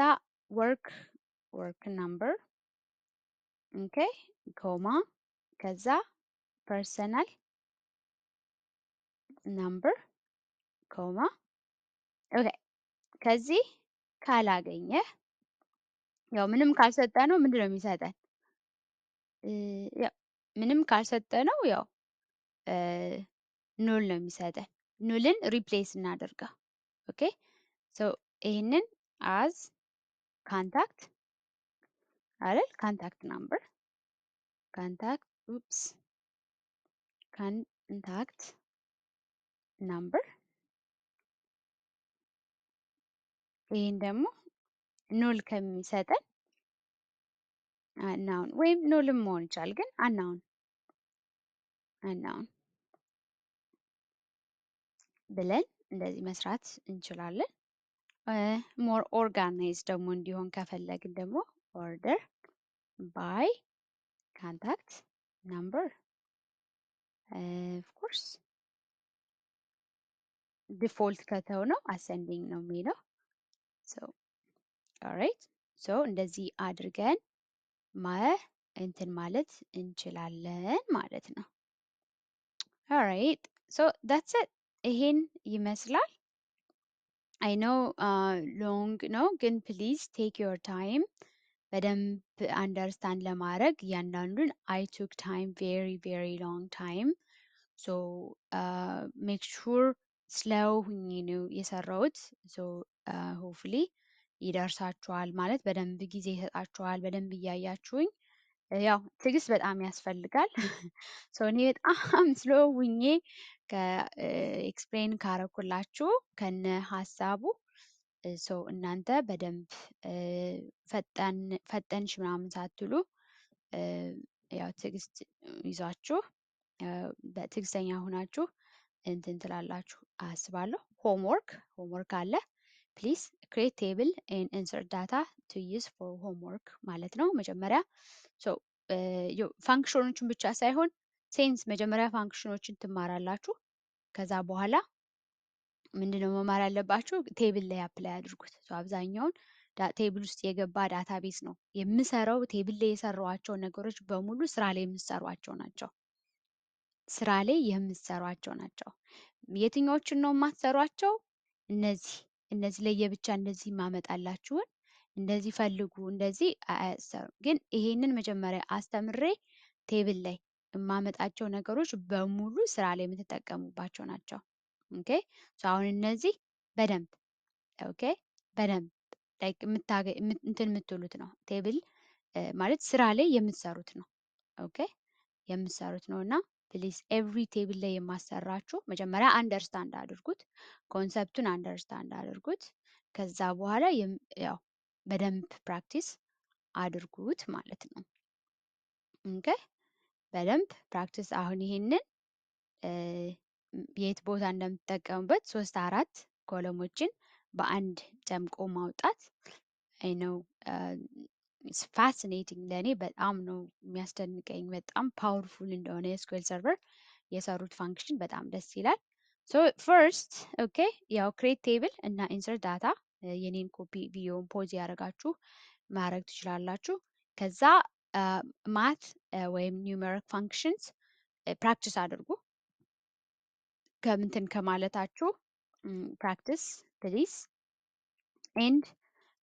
work number okay comma ከዛ personal number comma okay ከዚህ ካላገኘ ያው ምንም ካልሰጠ ነው ምንድነው የሚሰጠን? ያው ምንም ካልሰጠ ነው ያው ኑል ነው የሚሰጠን። ኑልን ሪፕሌስ እናደርገው። ኦኬ ሶ ይሄንን አዝ ካንታክት አይደል ካንታክት ናምበር ካንታክት ናምበር ይሄን ደግሞ ኑል ከሚሰጠን አናውን ወይም ኑልም መሆን ይችላል፣ ግን አናውን ብለን እንደዚህ መስራት እንችላለን። ሞር ኦርጋናይዝ ደግሞ እንዲሆን ከፈለግን ደግሞ ኦርደር ባይ ካንታክት ናምበር ኦፍ ኮርስ ዲፎልት ከተው ነው አሰንዲንግ ነው የሚለው ሶ ኦልራይት ሶ እንደዚህ አድርገን እንትን ማለት እንችላለን ማለት ነው። ኦራይት ሶ ዳትስ ኢት ይሄን ይመስላል። አይ ኖ ሎንግ ነው ግን ፕሊዝ ቴክ ዮር ታይም በደንብ አንደርስታንድ ለማድረግ እያንዳንዱን አይ ቱክ ታይም ቬሪ ቬሪ ሎንግ ታይም ሶ ሜክ ሹር ስለው ሁኜ ነው የሰራሁት። ሶ ሆፕፉሊ ይደርሳችኋል ማለት በደንብ ጊዜ ይሰጣችኋል በደንብ እያያችሁኝ። ያው ትዕግስት በጣም ያስፈልጋል። ሶ እኔ በጣም ስሎ ሁኜ ከኤክስፕሌን ካረኩላችሁ ከነ ሀሳቡ ሶ እናንተ በደንብ ፈጠንሽ ምናምን ሳትሉ ያው ትዕግስት ይዟችሁ በትዕግስተኛ ሆናችሁ እንትን ትላላችሁ አስባለሁ። ሆምወርክ አለ ፕሊዝ ክሬት ቴብል ኤንድ ኢንሰርት ዳታ ቱ ዩዝ ፎር ሆምወርክ ማለት ነው። መጀመሪያ ፋንክሽኖችን ብቻ ሳይሆን ሴንስ መጀመሪያ ፋንክሽኖችን ትማራላችሁ። ከዛ በኋላ ምንድነው መማር ያለባችሁ? ቴብል ላይ አፕላይ አድርጉት። አብዛኛውን ቴብል ውስጥ የገባ ዳታቤዝ ነው የምሰራው። ቴብል ላይ የሰራኋቸው ነገሮች በሙሉ ስራ ላይ የምሰሯቸው ናቸው። ስራ ላይ የምሰሯቸው ናቸው። የትኛዎችን ነው የማትሰሯቸው? እነዚህ ለየብቻ እንደዚህ ማመጣላችሁን እንደዚህ ፈልጉ እንደዚህ አያሰሩም። ግን ይሄንን መጀመሪያ አስተምሬ ቴብል ላይ የማመጣቸው ነገሮች በሙሉ ስራ ላይ የምትጠቀሙባቸው ናቸው። ኦኬ አሁን እነዚህ በደንብ ኦኬ በደንብ ላይክ እንትን የምትሉት ነው። ቴብል ማለት ስራ ላይ የምትሰሩት ነው። ኦኬ የምትሰሩት ነው እና ፕሊዝ ኤቭሪ ቴብል ላይ የማሰራችሁ መጀመሪያ አንደርስታንድ አድርጉት፣ ኮንሰፕቱን አንደርስታንድ አድርጉት። ከዛ በኋላ ያው በደንብ ፕራክቲስ አድርጉት ማለት ነው። ኦኬ በደንብ ፕራክቲስ አሁን ይሄንን የት ቦታ እንደምትጠቀሙበት 3-4 ኮለሞችን በአንድ ጨምቆ ማውጣት አይ ነው ፋሲኔቲንግ ለእኔ በጣም ነው የሚያስደንቀኝ። በጣም ፓወርፉል እንደሆነ የኤስኩኤል ሰርቨር የሰሩት ፋንክሽን በጣም ደስ ይላል። ሶ ፈርስት ኦኬ ያው ክሬት ቴብል እና ኢንሰርት ዳታ የኔን ኮፒ ቪዲዮን ፖዝ ያደረጋችሁ ማድረግ ትችላላችሁ። ከዛ ማት ወይም ኒውሜሪክ ፋንክሽንስ ፕራክቲስ አድርጉ። ከምንትን ከማለታችሁ ፕራክቲስ ፕሊዝ ኤንድ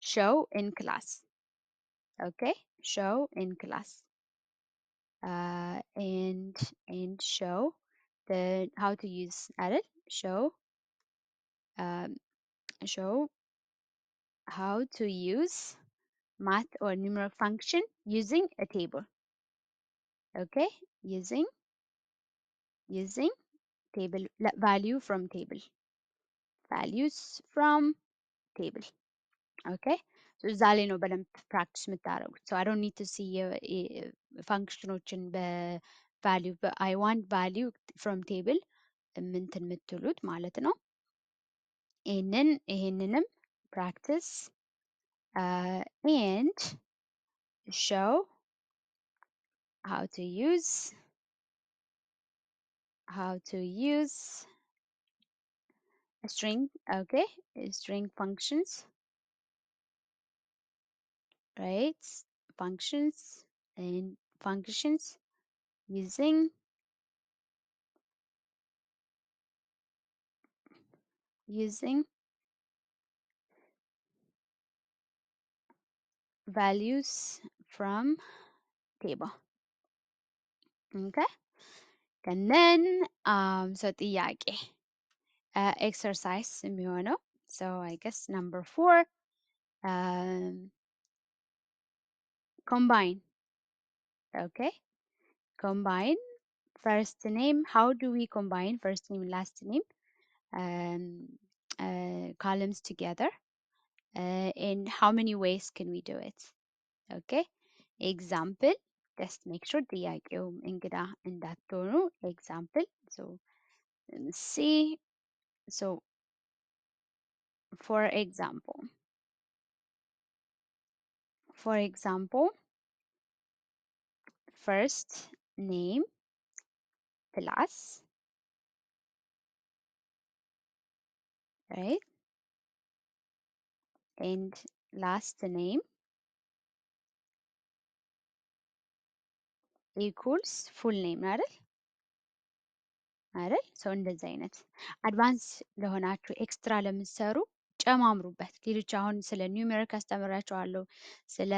ሾው ኢን ክላስ ኦኬ ሾው ኢን ክላስ ኤንድ ሾው how to use አይደል show how to use math or numeric function using a table. Okay, using table value from table values from table. Okay, so እዛ ላይ ነው በደንብ ፕራክቲስ የምታደርጉት። so I don't need to see ፋንክሽኖችን በቫሊዩ I want value from table ምንትን የምትሉት ማለት ነው። ይሄንንም ፕራክቲስ and show how to use a string, okay, string functions, right? Functions using values from table. Okay, and then so ጥያቄ exercise የሚሆነው so I guess number 4 combine. Okay, combine first name. How do we combine first name and last name columns together, and how many ways can we do it? Okay, example, just make sure ጥያቄው እንግዳ እንዳትሆኑ example. So let's see. So for example first name plus, right, and last name ኢኩልስ ፉል ኔም አይደል አይደል? ሰው እንደዚህ አይነት አድቫንስ ለሆናችሁ ኤክስትራ ለምትሰሩ ጨማምሩበት። ሌሎች አሁን ስለ ኒውሜሪክ አስተምራችኋለሁ፣ ስለ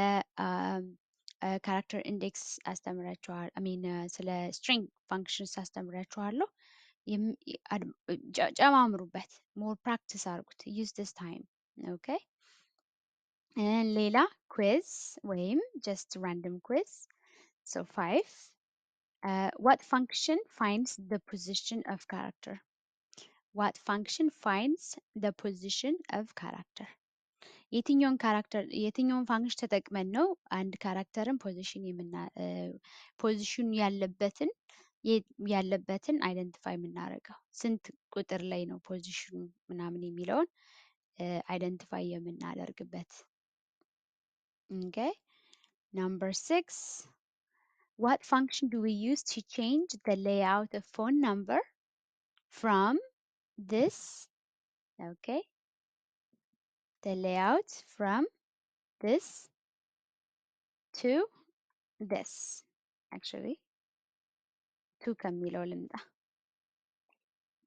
ካራክተር ኢንዴክስ አስተምራችኋል፣ ሚን ስለ ስትሪንግ ፋንክሽንስ አስተምራችኋለሁ። ጨማምሩበት፣ ሞር ፕራክቲስ አድርጉት። ዩዝ ዲስ ታይም ኦኬ። ሌላ ኩዊዝ ወይም ጀስት ራንደም ኩዊዝ ሶ 5 what function finds the position of character? What function finds the position of character? የትኛውን ካራክተር የትኛውን ፋንክሽን ተጠቅመን ነው አንድ ካራክተርን ፖዚሽን ያለበትን አይደንቲፋይ የምናደርገው? ስንት ቁጥር ላይ ነው ፖዚሽኑ ምናምን የሚለውን አይደንቲፋይ የምናደርግበት። ኦኬ number 6 what function do we use to change the layout of phone number from this, okay, the layout from this to this, actually to ከሚለው ልምጣ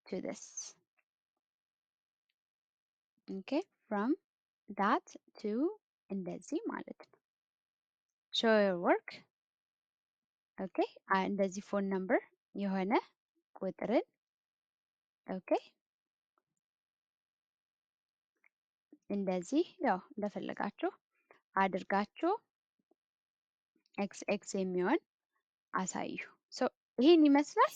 to this, okay, from that to እንደዚህ ማለት ነው። show your work, okay, እንደዚህ ፎን ነምበር የሆነ ቁጥርን okay እንደዚህ ያው እንደፈለጋችሁ አድርጋችሁ ኤክስ ኤክስ የሚሆን አሳዩ። ሶ ይሄን ይመስላል።